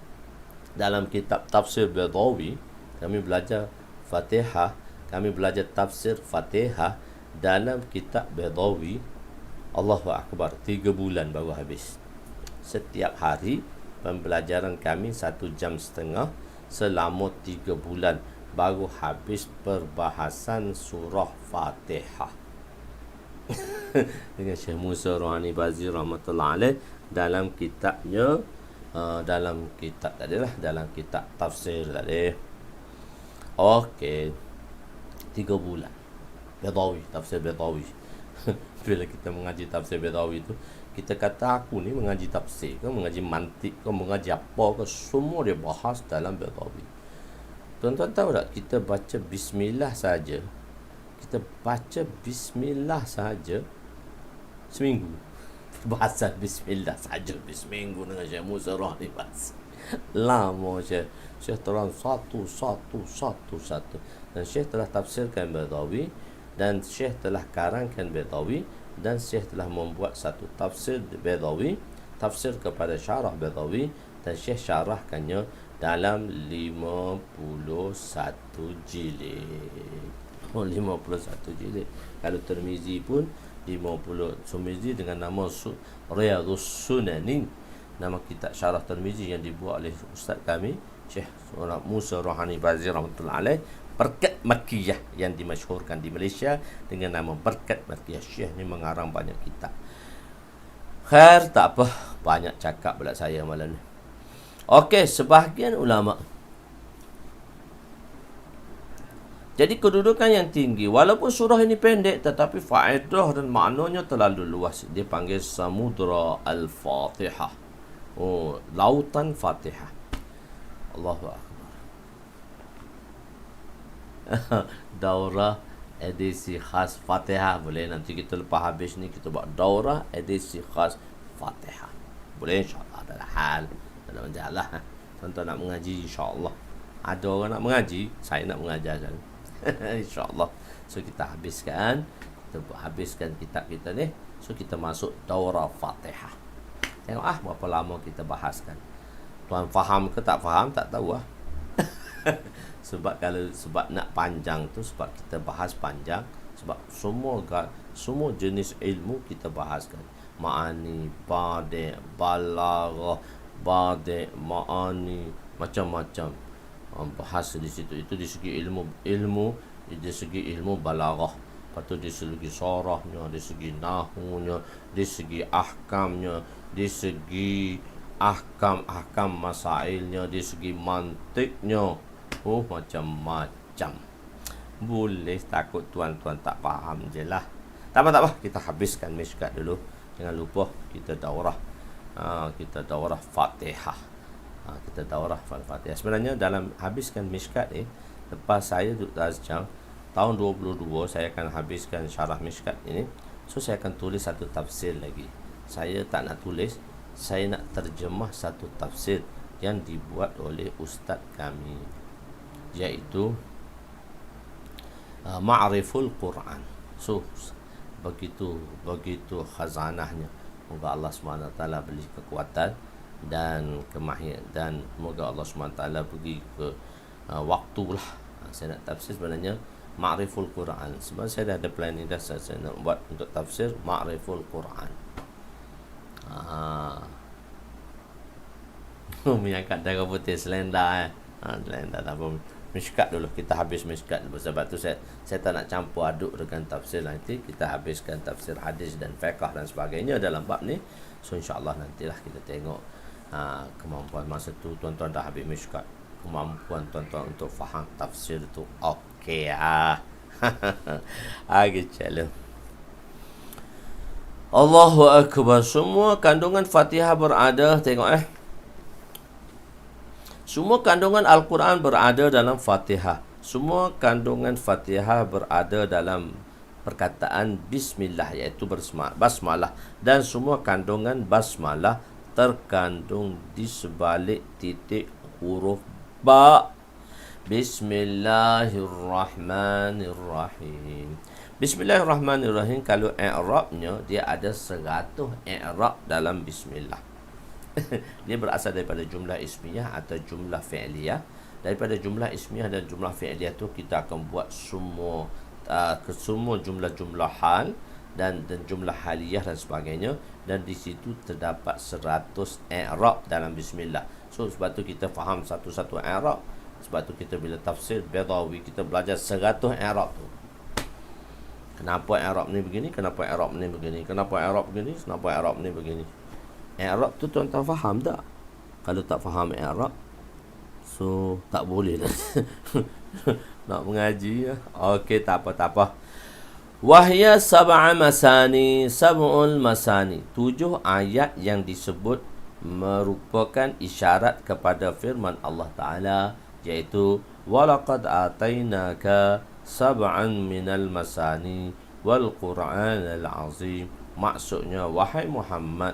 dalam kitab tafsir Bedawi. Kami belajar Fatihah, kami belajar tafsir Fatihah dalam kitab Bedawi. Allahu Akbar, 3 bulan baru habis. Setiap hari pembelajaran kami 1 jam setengah selama 3 bulan baru habis perbahasan surah Fatihah dengan Syekh Musa Rohani Bazir rahmatullah alaih dalam kitabnya dalam kitab dalam kitab tafsir tadi. Okey, 3 bulan Bedawi, tafsir Bedawi. Bila kita mengaji tafsir Bedawi tu, kita kata aku ni mengaji tafsir ke, mengaji mantik ke, mengaji apa ke, semua dia bahas dalam Bedawi. Tuan-tuan tahu tak, kita baca bismillah saja, kita baca bismillah saja seminggu. Bahasan bismillah saja seminggu dengan Syekh Musa Rohani Bazir. Lama Syekh terang satu. Dan Syekh telah tafsirkan Bedawi, dan Syekh telah karangkan Bedawi, dan Syekh telah membuat satu tafsir Bedawi, tafsir kepada syarah Bedawi, dan Syekh syarahkannya dalam 51 jilid. 51 jilid. Kalau Tirmizi pun 50 Tirmizi dengan nama Riyadhus Sunanin, nama kitab syarah Tirmizi yang dibuat oleh ustaz kami Syekh Musa Rohani Bazir rahmatullah alaih, Berkat Makkiyah, yang dimasyhurkan di Malaysia dengan nama Berkat Makkiyah. Syekh ni mengarang banyak kitab. Khair, tak apa, banyak cakap pula saya malam ni. Okey, sebahagian ulama, jadi kedudukan yang tinggi, walaupun surah ini pendek tetapi faedah dan maknanya terlalu luas. Dia panggil Samudra Al-Fatihah. Lautan Fatihah. Allahu Akbar. Daurah edisi khas Fatihah. Boleh nanti kita lepas habis ni kita buat daurah edisi khas Fatihah. Boleh insya-Allah, dalam hal dalam majalah. Tuan-tuan nak mengaji insya-Allah. Ada orang nak mengaji, saya nak mengajarkan. InsyaAllah. So kita habiskan kitab kita ni. So kita masuk daurah Fatihah. Tengok berapa lama kita bahaskan. Tuan faham ke tak faham, tak tahu Sebab nak panjang tu, sebab kita bahas panjang, sebab semua jenis ilmu kita bahaskan. Ma'ani, badi', balaghah, badi', ma'ani, macam-macam bahasa di situ. Itu di segi ilmu, di segi ilmu balaghah. Lepas tu di segi sorahnya, di segi nahunya, di segi ahkamnya, di segi ahkam masailnya, di segi mantiknya. Macam-macam. Boleh takut tuan-tuan tak faham je lah. Tak apa, kita habiskan Mishkat dulu. Jangan lupa kita daurah Fatihah. Kita daurah Fatihah. Sebenarnya dalam habiskan Mishkat ni, lepas saya duduk Azjam tahun 22, saya akan habiskan syarah Mishkat ini. So saya akan tulis satu tafsir lagi. Saya tak nak tulis, saya nak terjemah satu tafsir yang dibuat oleh ustaz kami, iaitu Ma'riful Quran. So begitu khazanahnya. Moga Allah SWT beri kekuatan dan kemahiran, dan semoga Allah SWT beri ke waktu lah. Saya nak tafsir sebenarnya Ma'riful Quran. Sebab saya dah ada planning dah, saya nak buat untuk tafsir Ma'riful Quran. Menyangkat darah putih selenda selenda tak apa. Mishkat dulu, kita habis Mishkat dulu. Sebab tu saya tak nak campur aduk dengan tafsir. Nanti kita habiskan tafsir hadis dan fiqh dan sebagainya dalam bab ni. So insyaAllah nantilah kita tengok kemampuan masa tu tuan-tuan dah habis Mishkat, kemampuan tuan-tuan untuk faham tafsir tu okey gitu. Allahu Akbar. Semua kandungan Fatihah berada, tengok semua kandungan Al-Quran berada dalam Fatihah. Semua kandungan Fatihah berada dalam perkataan Bismillah, iaitu basmalah. Dan semua kandungan basmalah terkandung di sebalik titik huruf ba. Bismillahirrahmanirrahim. Bismillahirrahmanirrahim, kalau i'rabnya, dia ada 100 i'rab dalam Bismillah. Dia berasal daripada jumlah ismiyah atau jumlah fi'liyah. Daripada jumlah ismiyah dan jumlah fi'liyah tu kita akan buat semua jumlah-jumlah hal dan jumlah haliyah dan sebagainya, dan di situ terdapat 100 i'rab dalam bismillah. So sebab tu kita faham satu-satu i'rab. Sebab tu kita bila tafsir Baydawi kita belajar 100 i'rab tu. Kenapa i'rab ni begini? Kenapa i'rab ni begini? Kenapa i'rab begini? Kenapa i'rab ni begini? I'rab tu tuan-tuan faham tak? Kalau tak faham i'rab, so tak boleh lah nak mengaji ya. Okey, tak apa. Wahya sab'a masani, sab'ul masani. 7 ayat yang disebut merupakan isyarat kepada firman Allah Ta'ala, iaitu walaqad atainaka sab'an minal masani wal Qur'anal azim. Maksudnya, wahai Muhammad,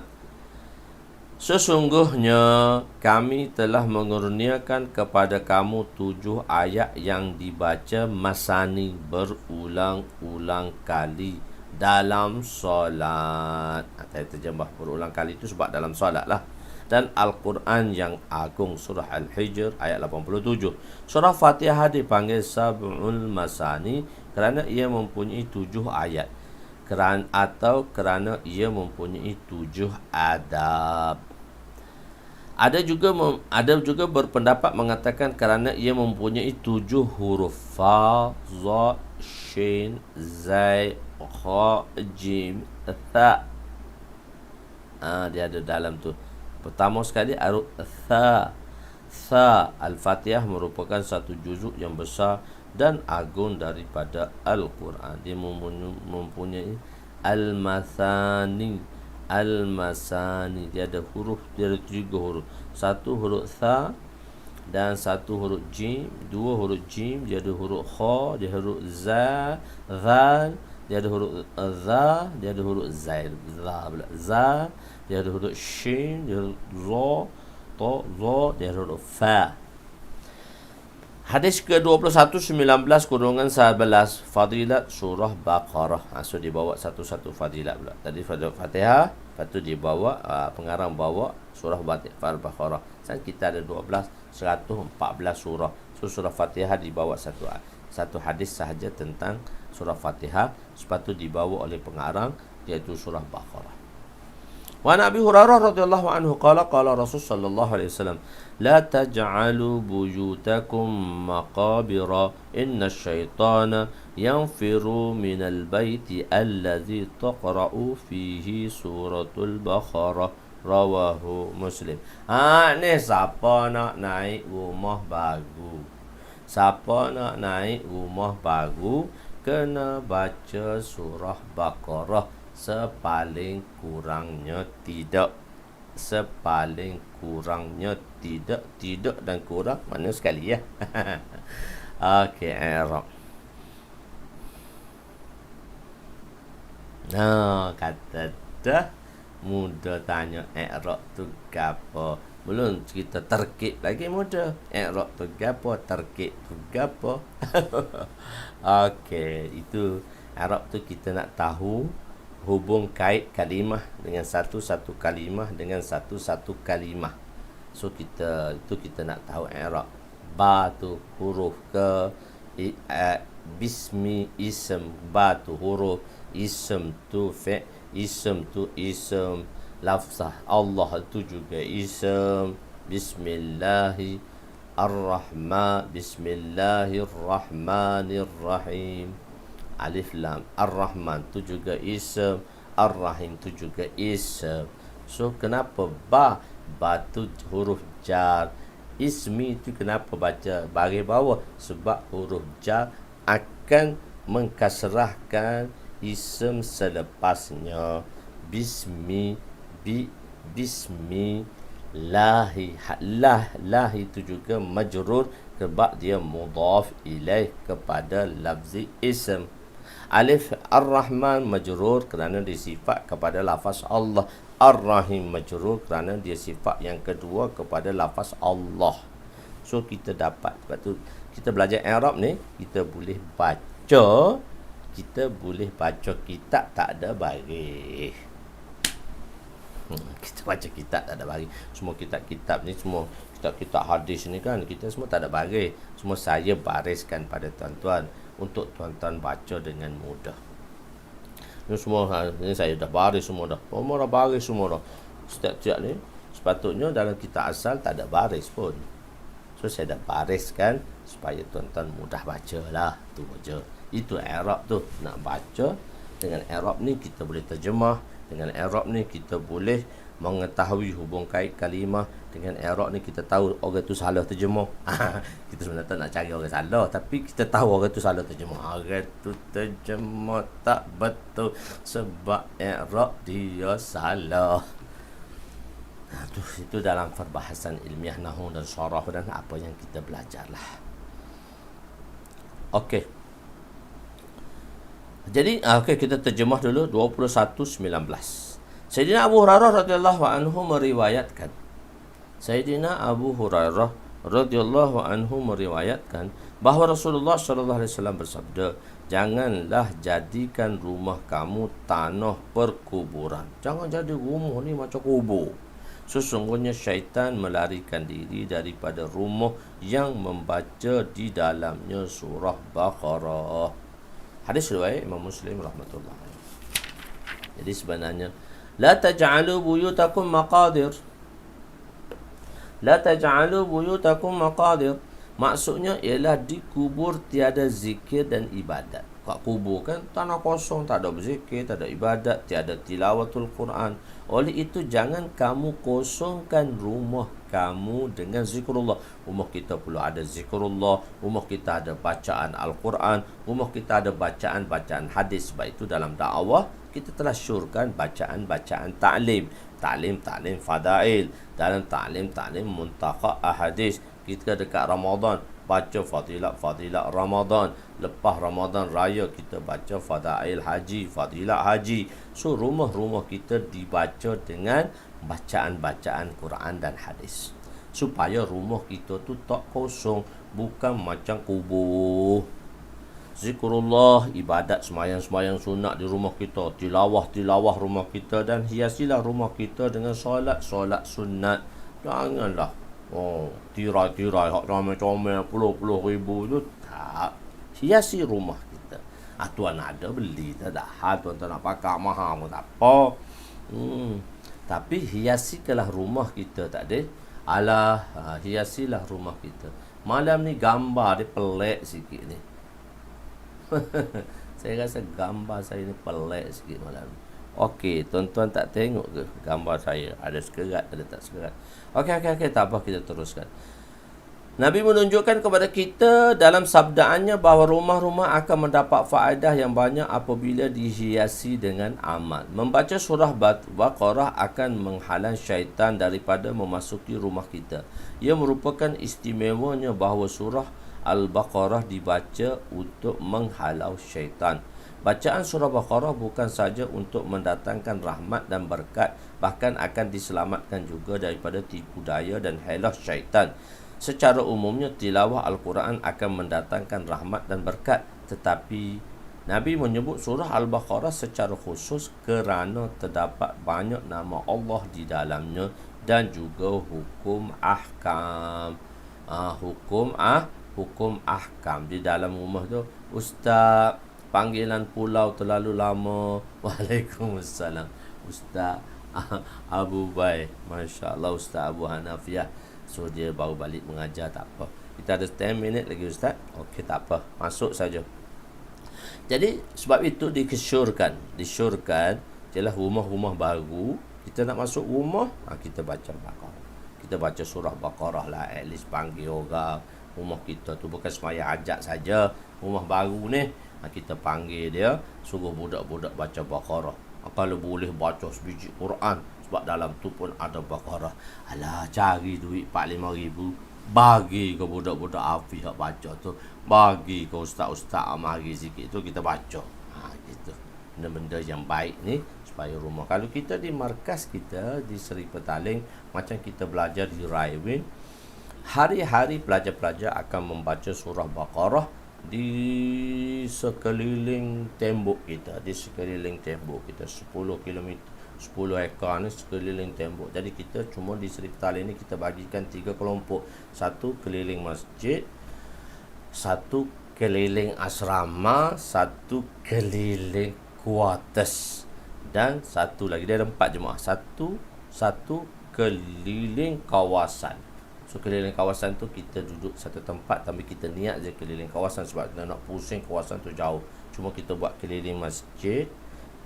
sesungguhnya kami telah mengurniakan kepada kamu 7 ayat yang dibaca masani, berulang-ulang kali dalam solat. Saya terjemah berulang kali itu sebab dalam solat lah. Dan Al-Quran yang agung, surah Al-Hijr ayat 87. Surah Fatihah dipanggil Sab'ul Masani kerana ia mempunyai 7 ayat, kerana ia mempunyai 7 adab. Ada juga berpendapat mengatakan kerana ia mempunyai 7 huruf fa, za, shin, zai, kha, jim, tha. Dia ada dalam tu. Pertama sekali huruf tha. Tha. Al-Fatihah merupakan satu juzuk yang besar dan agung daripada Al-Quran. Dia mempunyai al-mathani. Al-masani, dia ada 3 huruf. Satu huruf tha dan satu huruf jim, 2 huruf jim, dia ada huruf kha, dia huruf za, zal, dia ada huruf za, dia ada huruf zail, za, dia ada huruf shin, dia ada huruf za, za, dia ada huruf fa. Hadis ke-21 19-11 Fadilat Surah Baqarah. So dibawa satu-satu fadilat pula. Tadi Fatihah, lepas tu dibawa pengarang bawa Surah Baqarah. Sekarang kita ada 114 surah. So surah Fatihah dibawa satu hadis sahaja tentang surah Fatihah. Lepas tu dibawa oleh pengarang, iaitu surah Baqarah. Wa Nabi Hurairah radhiyallahu anhu qala Rasul sallallahu alaihi wasallam la taj'alu buyutakum maqabira inna syaitana yanfiru minal baiti alladhi taqra'u fihi suratul Baqarah, rawahu Muslim. Ni siapa nak naik rumah baru? Siapa nak naik rumah baru kena baca surah Baqarah sepaling kurangnya tidak. Tidak dan kurang mana sekali ya. Okey, i'rab. Kata dah mudah tanya i'rab tu gapo. Belum kita terkib lagi mudah. I'rab tu gapo, terkib tu gapo. Okey, itu i'rab tu kita nak tahu hubung kait kalimah dengan satu-satu kalimah dengan satu-satu kalimah. So kita nak tahu i'rab. Ba tu huruf ke, bismi ism, ba tu huruf, ism tu fi', ism tu ism, lafzah Allah tu juga ism. Bismillahirrahmanirrahim. Alif lam. Ar-Rahman tu juga ism, Ar-Rahim tu juga ism. So kenapa ba tu huruf jar? Ismi tu kenapa baca baris bawah? Sebab huruf jar akan mengkasrahkan ism selepasnya. Bismi lahi. Lah itu juga majrur sebab dia mudhaf ilaih kepada lafzi ism. Alif Ar-Rahman majrur kerana disifat kepada lafaz Allah. Ar-Rahim majrur kerana dia sifat yang kedua kepada lafaz Allah. So kita dapat, sebab tu kita belajar i'rab ni, kita boleh baca kitab tak ada baris. Kita baca kitab tak ada baris. Semua kitab-kitab ni, semua kitab-kitab hadis ni kan, kita semua tak ada baris. Semua saya bariskan pada tuan-tuan untuk tuan-tuan baca dengan mudah. Ini semua ini saya dah baris semua dah. Semua dah baris semua dah. Setiap-tiap ni sepatutnya dalam kitab asal tak ada baris pun. So saya dah bariskan supaya tuan-tuan mudah baca lah. Tu je. Itu i'rab tu. Nak baca dengan i'rab ni kita boleh terjemah. Dengan i'rab ni kita boleh mengetahui hubung kait kalimah. Dengan i'rab ni kita tahu orang tu salah terjemah. Kita sebenarnya tak nak cari orang salah, tapi kita tahu orang tu salah terjemah. Orang tu terjemah tak betul sebab i'rab dia salah. Itu dalam perbahasan ilmiah nahwu dan syarah dan apa yang kita belajarlah. Okey. Jadi kita terjemah dulu 21:19. Sayyidina Abu Hurairah radhiyallahu anhu meriwayatkan. Sayyidina Abu Hurairah radhiyallahu anhu meriwayatkan bahawa Rasulullah sallallahu alaihi wasallam bersabda, "Janganlah jadikan rumah kamu tanah perkuburan." Jangan jadi rumah ni macam kubur. Sesungguhnya syaitan melarikan diri daripada rumah yang membaca di dalamnya surah Baqarah. Hadis riwayat Imam Muslim rahmatullahi. Jadi sebenarnya la taj'alu buyutakum maqadir. La taj'alu buyutakum maqadir. Maksudnya ialah dikubur tiada zikir dan ibadat. Kat kubur kan tanah kosong, tak ada berzikir, tak ada ibadat, tiada tilawatul Quran. Oleh itu jangan kamu kosongkan rumah kamu dengan zikrullah. Rumah kita perlu ada zikrullah, rumah kita ada bacaan Al-Quran, rumah kita ada bacaan-bacaan hadis. Sebab itu dalam dakwah kita telah syurkan bacaan-bacaan ta'lim, ta'lim fadail, dalam ta'lim muntaqa ahadis. Kita dekat Ramadan baca fadilat Ramadan, lepas Ramadan raya kita baca fadail haji, fadilat haji. So rumah-rumah kita dibaca dengan bacaan-bacaan Quran dan hadis, supaya rumah kita tu tak kosong, bukan macam kubur. Zikrullah, ibadat, semayang sunat di rumah kita, tilawah rumah kita, dan hiasilah rumah kita dengan solat sunat. Janganlah tirai hak comel-comel puluh ribu tu, tak. Hiasi rumah kita. Tuan ada beli, tak ada. Tuan nak pakai mahal pun tak apa. Tapi hiasikanlah rumah kita, tak ada. Hiasilah rumah kita. Malam ni gambar dia pelik sikit ni. Saya rasa gambar saya ni pelik sikit malam ni. Okey, tuan-tuan tak tengok ke gambar saya? Ada sekerat, ada tak sekerat? Okey, tak apa, kita teruskan. Nabi menunjukkan kepada kita dalam sabdaannya bahawa rumah-rumah akan mendapat faedah yang banyak apabila dihiasi dengan amal. Membaca surah Baqarah akan menghalang syaitan daripada memasuki rumah kita. Ia merupakan istimewanya bahawa surah Al-Baqarah dibaca untuk menghalau syaitan. Bacaan surah Baqarah bukan saja untuk mendatangkan rahmat dan berkat, bahkan akan diselamatkan juga daripada tipu daya dan helah syaitan. Secara umumnya tilawah Al-Quran akan mendatangkan rahmat dan berkat, tetapi Nabi menyebut surah Al-Baqarah secara khusus kerana terdapat banyak nama Allah di dalamnya dan juga hukum ahkam. Hukum ahkam di dalam rumah tu. Ustaz, panggilan pulau terlalu lama. Waalaikumsalam. Ustaz Abu Bay, Masya Allah. Ustaz Abu Hanafiah, so dia baru balik mengajar, tak apa. Kita ada 10 minit lagi Ustaz. Okey, tak apa, masuk saja. Jadi sebab itu disyurkan ialah rumah-rumah baru. Kita nak masuk rumah, kita baca Baqarah. Kita baca surah Baqarah lah, at least panggil orang. Rumah kita tu bukan semaya ajak saja. Rumah baru ni kita panggil dia, suruh budak-budak baca Baqarah. Kalau boleh baca sebiji Quran, sebab dalam tu pun ada Baqarah. Alah, cari duit 4-5 ribu, bagi ke budak-budak hafiz yang baca tu, bagi ke ustaz-ustaz mari sikit tu kita baca. Gitu. Benda-benda yang baik ni supaya rumah. Kalau kita di markas kita di Seri Petaling, macam kita belajar di Raiwin, hari-hari pelajar-pelajar akan membaca surah Baqarah di sekeliling tembok kita. Di sekeliling tembok kita 10 km, 10 ekar ni sekeliling tembok. Jadi kita cuma di Seri Petaling ni kita bagikan 3 kelompok. Satu keliling masjid, satu keliling asrama, satu keliling kuarters. Dan satu lagi, dia ada 4 jemaah. Satu keliling kawasan. So keliling kawasan tu kita duduk satu tempat, tapi kita niat je keliling kawasan, sebab kita nak pusing kawasan tu jauh. Cuma kita buat keliling masjid,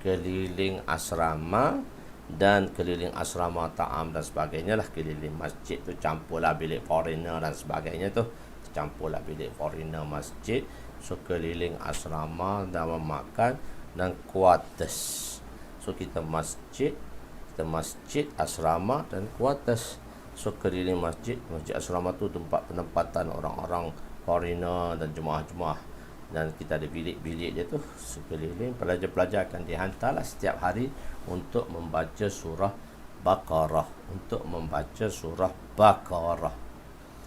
keliling asrama, dan keliling asrama ta'am dan sebagainya lah. Keliling masjid tu campurlah bilik foreigner dan sebagainya tu, campurlah bilik foreigner masjid. So keliling asrama dan memakan dan quarters. So kita masjid, asrama dan quarters. So keliling masjid asrama tu tempat penempatan orang-orang foreigner dan jemaah-jemaah, dan kita ada bilik-bilik dia tu. Sekeliling pelajar-pelajar akan dihantarlah setiap hari untuk membaca surah Baqarah.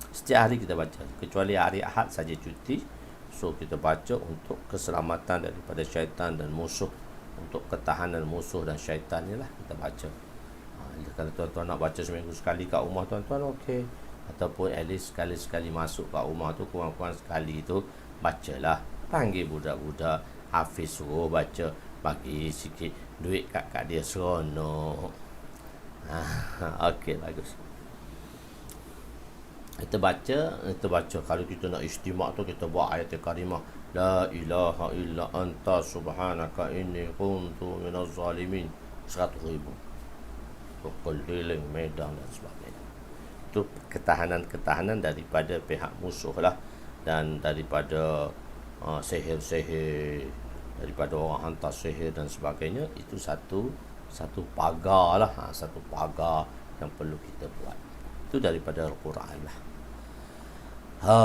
Setiap hari kita baca, kecuali hari Ahad saja cuti. So kita baca untuk keselamatan daripada syaitan dan musuh, untuk ketahanan musuh dan syaitan ni lah kita baca. Kalau tuan-tuan nak baca seminggu sekali kat rumah tuan-tuan, okey. Ataupun at least sekali-sekali masuk kat rumah tu, kurang-kurang sekali tu bacalah. Panggil budak-budak hafiz, suruh baca, bagi sikit duit kat dia, seronok. Okey, bagus. Kita baca. Kalau kita nak istimak tu, kita buat ayat karimah, la ilaha illa anta subhanaka inni kuntu minaz zalimin, 100,000. Keliling medan dan sebagainya. Itu ketahanan daripada pihak musuh lah, dan daripada sihir, daripada orang hantar sihir dan sebagainya. Itu satu pagar lah, satu pagar yang perlu kita buat. Itu daripada Al-Quran lah.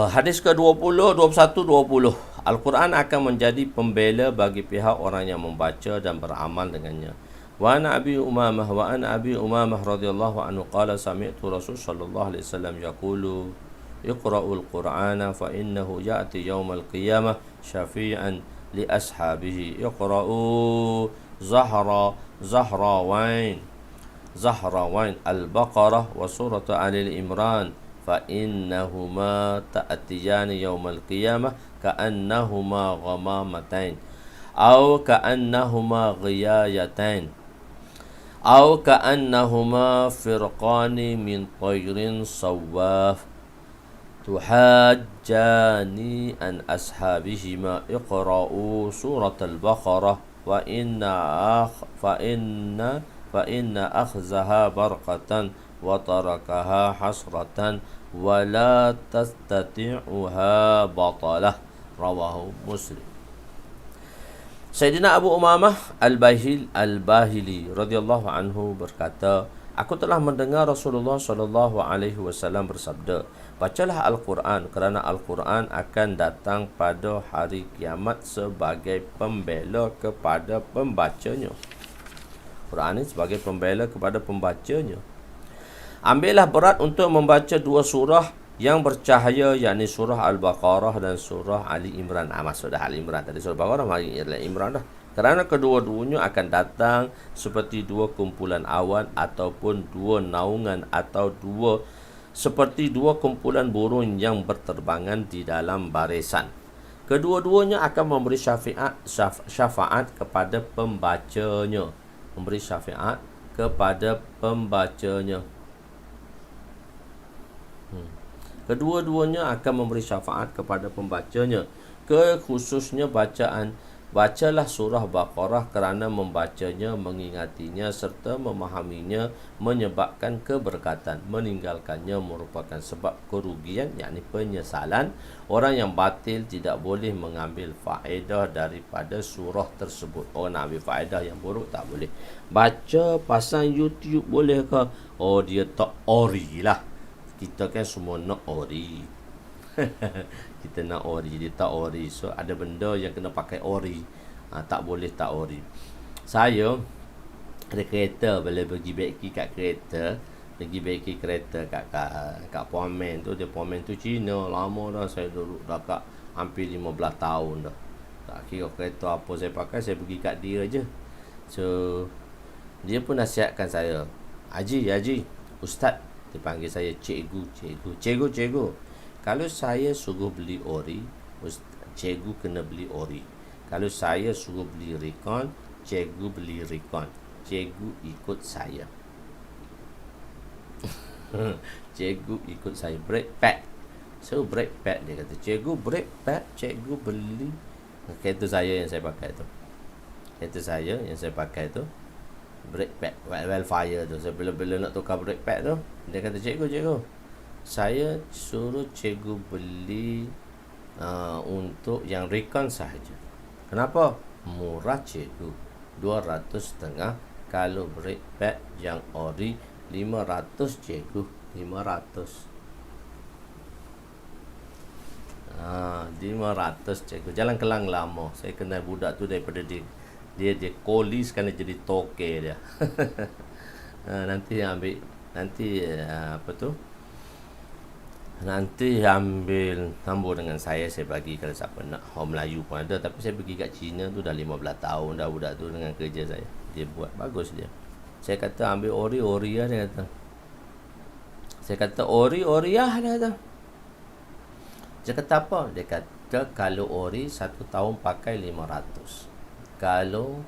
Hadis ke-20, 21, 20. Al-Quran akan menjadi pembela bagi pihak orang yang membaca dan beramal dengannya. Wa an Abi Umamah radhiyallahu anhu qala sami'tu Rasul sallallahu alaihi wasallam yaqulu iqra'ul Qur'ana fa innahu ya'ti yawmal qiyamah syafi'an li ashabihi. Iqra'u Zahrawain Al-Baqarah wa surah Ali Imran fa innahuma ta'tiyani yawmal qiyamah ka'annahuma ghamamatain aw ka'annahuma ghiyayatain aw ka'annahuma firqani min tayrin sawaf tuhajjani an ashabihima. Iqra'u surat al-Baqarah fa inna akhzaha barqatan wa tarakaha hasratan wa la tastati'uha batalah. Rawahu Muslim. Sayyidina Abu Umamah Al-Bahili radhiyallahu anhu berkata, aku telah mendengar Rasulullah sallallahu alaihi wasallam bersabda, bacalah Al-Quran kerana Al-Quran akan datang pada hari kiamat sebagai pembela kepada pembacanya. Quran ini sebagai pembela kepada pembacanya. Ambillah berat untuk membaca 2 surah yang bercahaya, yakni surah Al-Baqarah dan surah Ali Imran. Maksud dah Ali Imran tadi, surah Al-Baqarah mari Ali Imran dah. Kerana kedua-duanya akan datang seperti 2 kumpulan awan ataupun 2 naungan atau seperti 2 kumpulan burung yang berterbangan di dalam barisan. Kedua-duanya akan memberi syafaat kepada pembacanya. Kedua-duanya akan memberi syafaat kepada pembacanya. Khususnya bacalah surah Baqarah kerana membacanya, mengingatinya serta memahaminya menyebabkan keberkatan. Meninggalkannya merupakan sebab kerugian, yakni penyesalan. Orang yang batil tidak boleh mengambil faedah daripada surah tersebut. Orang nak ambil faedah yang buruk tak boleh. Baca pasang YouTube boleh ke? Oh, dia tak ori lah. Kita kan semua nak ori. Kita nak ori, dia tak ori. So ada benda yang kena pakai ori. Tak boleh tak ori. Saya ada kereta, bila pergi beki kat kereta, kat Pomen tu. Dia Pomen tu Cina, lama dah saya duduk dah kat hampir 15 tahun dah. Tak kira kereta apa saya pakai, saya pergi kat dia je. So dia pun nasihatkan saya, Haji, Ustaz. Dia panggil saya cikgu. Kalau saya suruh beli ori, cikgu kena beli ori. Kalau saya suruh beli recon, Cikgu beli recon. Cikgu ikut saya. Cikgu ikut saya. Brake pad. So brake pad, dia kata. Cikgu brake pad, cikgu beli. Kereta saya yang saya pakai tu. Kereta saya yang saya pakai tu, brake pad wildfire tu. Saya bila nak tukar brake pad tu, dia kata, cikgu, saya suruh cikgu beli untuk yang recon sahaja. Kenapa? Murah cikgu, 200.5. Kalau brake pad yang ori 500 cikgu, 500 cikgu. Jalan Kelang lama. Saya kenal budak tu daripada dia koli, sekarang jadi toke dia. Nanti ambil tambah dengan saya bagi kalau siapa nak. Orang Melayu pun ada, tapi saya pergi kat China tu dah 15 tahun dah budak tu dengan kerja saya. Dia buat bagus dia. Saya kata ambil ori lah, dia kata. Saya kata ori lah, dia kata. Dia kata apa? Dia kata kalau ori 1 tahun pakai 500. Kalau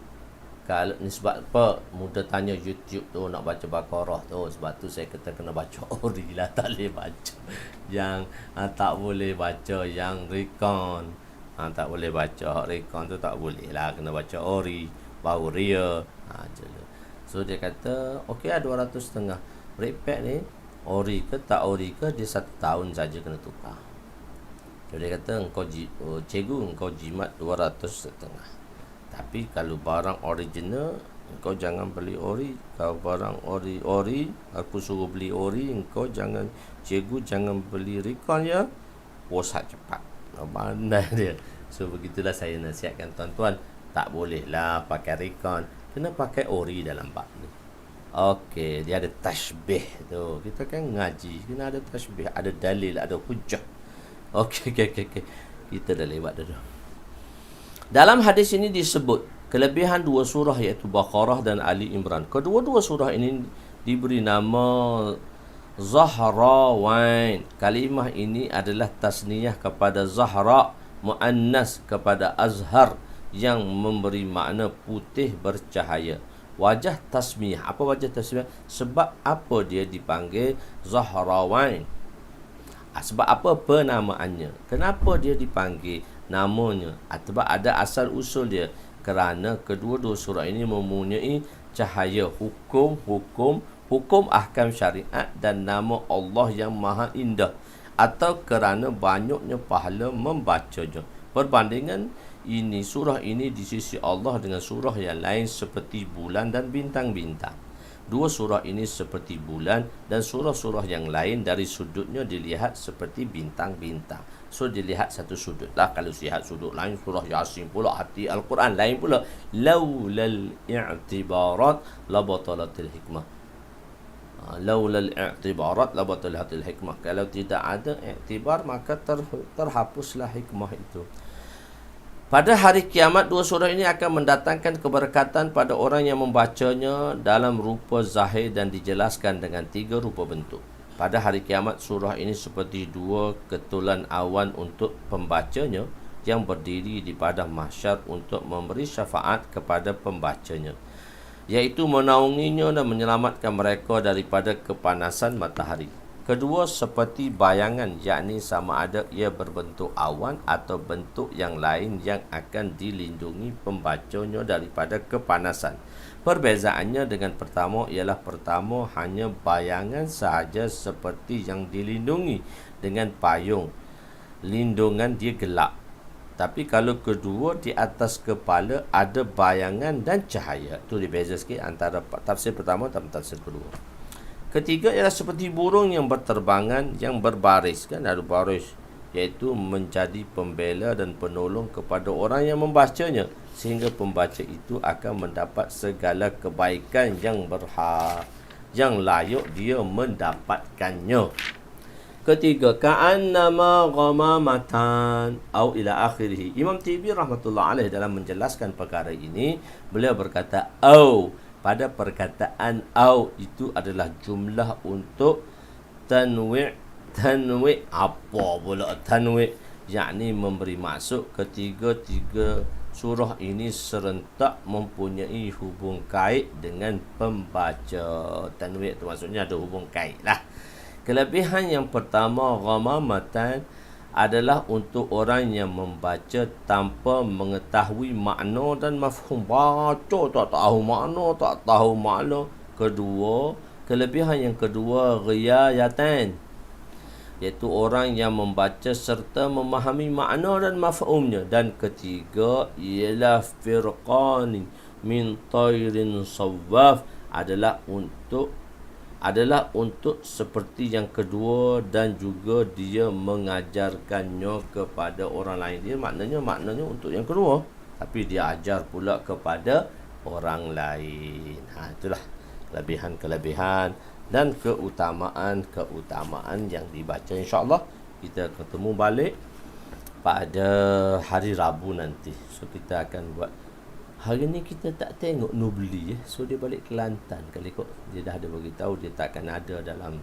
ni sebab apa muda tanya YouTube tu nak baca Baqarah tu, sebab tu saya kata kena baca ori lah, tak boleh baca yang tak boleh baca yang recon. Tak boleh baca recon tu, tak boleh lah, kena baca ori baru ria. So dia kata okey lah, 200.5. Brake pad ni ori ke tak ori ke, dia 1 tahun saja kena tukar. So dia kata cikgu engkau jimat 200.5. Tapi kalau barang original, engkau jangan beli ori. Kalau barang ori, aku suruh beli ori, engkau jangan, cikgu jangan beli recon ya. Rosak cepat. Pandai dia. So begitulah saya nasihatkan tuan-tuan, tak bolehlah pakai recon, kena pakai ori dalam bab ni. Okey, dia ada tashbih tu. Kita kan ngaji, kena ada tashbih, ada dalil, ada hujah. Okey. Kita dah lewat dah. Dalam hadis ini disebut kelebihan 2 surah, iaitu Baqarah dan Ali Imran. Kedua-dua surah ini diberi nama Zahrawain. Kalimah ini adalah tasniyah kepada Zahra, muannas kepada Azhar, yang memberi makna putih bercahaya. Wajah tasmiyah. Apa wajah tasmiyah? Sebab apa dia dipanggil Zahrawain? Sebab apa penamaannya? Kenapa dia dipanggil namanya? Sebab ada asal usul dia. Kerana kedua-dua surah ini mempunyai cahaya hukum ahkam syariat dan nama Allah yang maha indah, atau kerana banyaknya pahala membacanya. Perbandingan ini, surah ini di sisi Allah dengan surah yang lain seperti bulan dan bintang-bintang. Dua surah ini seperti bulan, dan surah-surah yang lain dari sudutnya dilihat seperti bintang-bintang. So dilihat satu sudut lah. Kalau lihat sudut lain, surah Yasin pula, hati Al-Quran lain pula. Laulal i'tibarat labatalatil hikmah. Laulal i'tibarat labatalatil hikmah. Kalau tidak ada i'tibar, maka terhapuslah hikmah itu. Pada hari kiamat, dua surah ini akan mendatangkan keberkatan pada orang yang membacanya dalam rupa zahir dan dijelaskan dengan 3 rupa bentuk. Pada hari kiamat, surah ini seperti 2 ketulan awan untuk pembacanya yang berdiri di padang mahsyar untuk memberi syafaat kepada pembacanya, iaitu menaunginya dan menyelamatkan mereka daripada kepanasan matahari. Kedua seperti bayangan, yakni sama ada ia berbentuk awan atau bentuk yang lain yang akan dilindungi pembacanya daripada kepanasan. Perbezaannya dengan pertama ialah pertama hanya bayangan sahaja seperti yang dilindungi dengan payung. Lindungan dia gelap. Tapi kalau kedua di atas kepala ada bayangan dan cahaya. Itu dibeza sikit antara tafsir pertama dan tafsir kedua. Ketiga ialah seperti burung yang berterbangan, yang berbaris, kan ada baris, iaitu menjadi pembela dan penolong kepada orang yang membacanya, sehingga pembaca itu akan mendapat segala kebaikan yang layak dia mendapatkannya. Ketiga, ka'annama ghamamatan au ila akhirih. Imam Tibi rahmatullah alaih dalam menjelaskan perkara ini, beliau berkata au. Pada perkataan au itu adalah jumlah untuk tanwi' apa pula tanwi', yakni memberi maksud ketiga-tiga surah ini serentak mempunyai hubung kait dengan pembaca. Tanwin tu maksudnya ada hubung kait lah. Kelebihan yang pertama, ghamamatan, adalah untuk orang yang membaca tanpa mengetahui makna dan mafhum. Baca tak tahu makna, tak tahu makna. Kedua, kelebihan yang kedua, ghiyayatan, iaitu orang yang membaca serta memahami makna dan mafhumnya. Dan ketiga ialah firqani min tairin sawaf, adalah untuk seperti yang kedua, dan juga dia mengajarkannya kepada orang lain. Dia maknanya untuk yang kedua, tapi dia ajar pula kepada orang lain. Itulah kelebihan-kelebihan dan keutamaan yang dibaca. InsyaAllah kita ketemu balik pada hari Rabu nanti. So kita akan buat. Hari ni kita tak tengok Nubli. So dia balik Kelantan. Kali kok dia dah ada beritahu dia tak akan ada dalam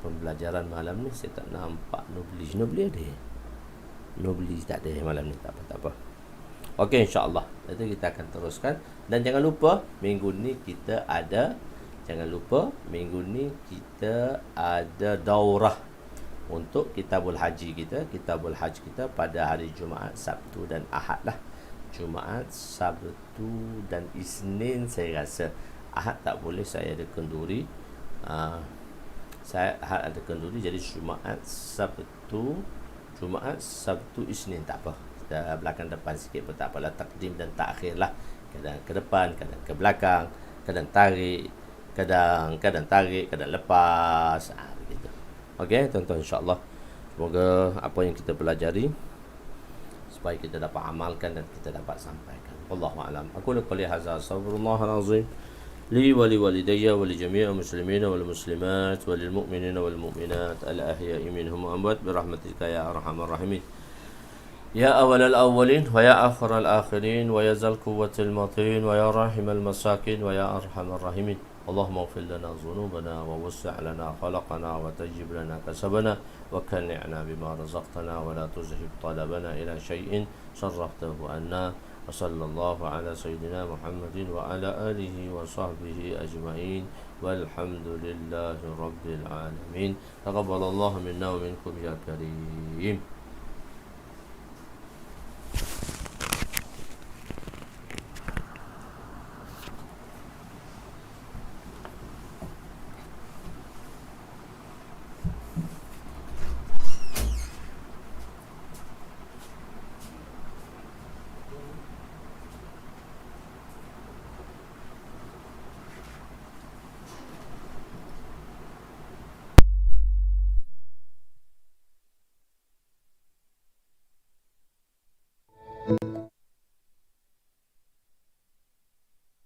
pembelajaran malam ni. Saya tak nampak Nubli. Nubli ada? Nubli tak ada malam ni. Tak apa. Okey, insyaAllah nanti kita akan teruskan. Dan jangan lupa minggu ni kita ada daurah untuk Kitabul Haji kita. Kitabul Haji kita pada hari Jumaat, Sabtu dan Ahad lah. Jumaat, Sabtu dan Isnin saya rasa. Ahad tak boleh, saya ada kenduri. Ahad ada kenduri, jadi Jumaat, Sabtu, Isnin tak apa. Kita belakang depan sikit pun tak apalah. Takdim dan takhir lah. Kadang ke depan, kadang ke belakang, kadang tarik, kadang tarik, kadang lepas. Begitu. Okey, tuan-tuan, insya-Allah semoga apa yang kita pelajari supaya kita dapat amalkan dan kita dapat sampaikan. Wallahu a'lam. Aku qouli hadza, astaghfirullahal azim li wa li walidayya wa li jami'il muslimina wal muslimat wa lil mu'minina wal mu'minat al ahya'i minhum wa amwat bi rahmatika ya arhamar rahimin. Ya awalal awwalin wa ya akhiral akhirin wa ya zal quwwatil matin wa ya rahimal masakin wa ya arhamar rahimin. Allahumma ighfir lana dhunubana wa wasi' lana khalaqana wa tajib lana kasabana wa kanni'na bima razaqtana wa la tuzhib talabana ila syai'in sarraftahu anna. Wa sallallahu ala sayyidina Muhammadin wa ala alihi wa sahbihi ajma'in walhamdulillahi rabbil alamin. Taqabbalallahu minna wa minkum ya karim.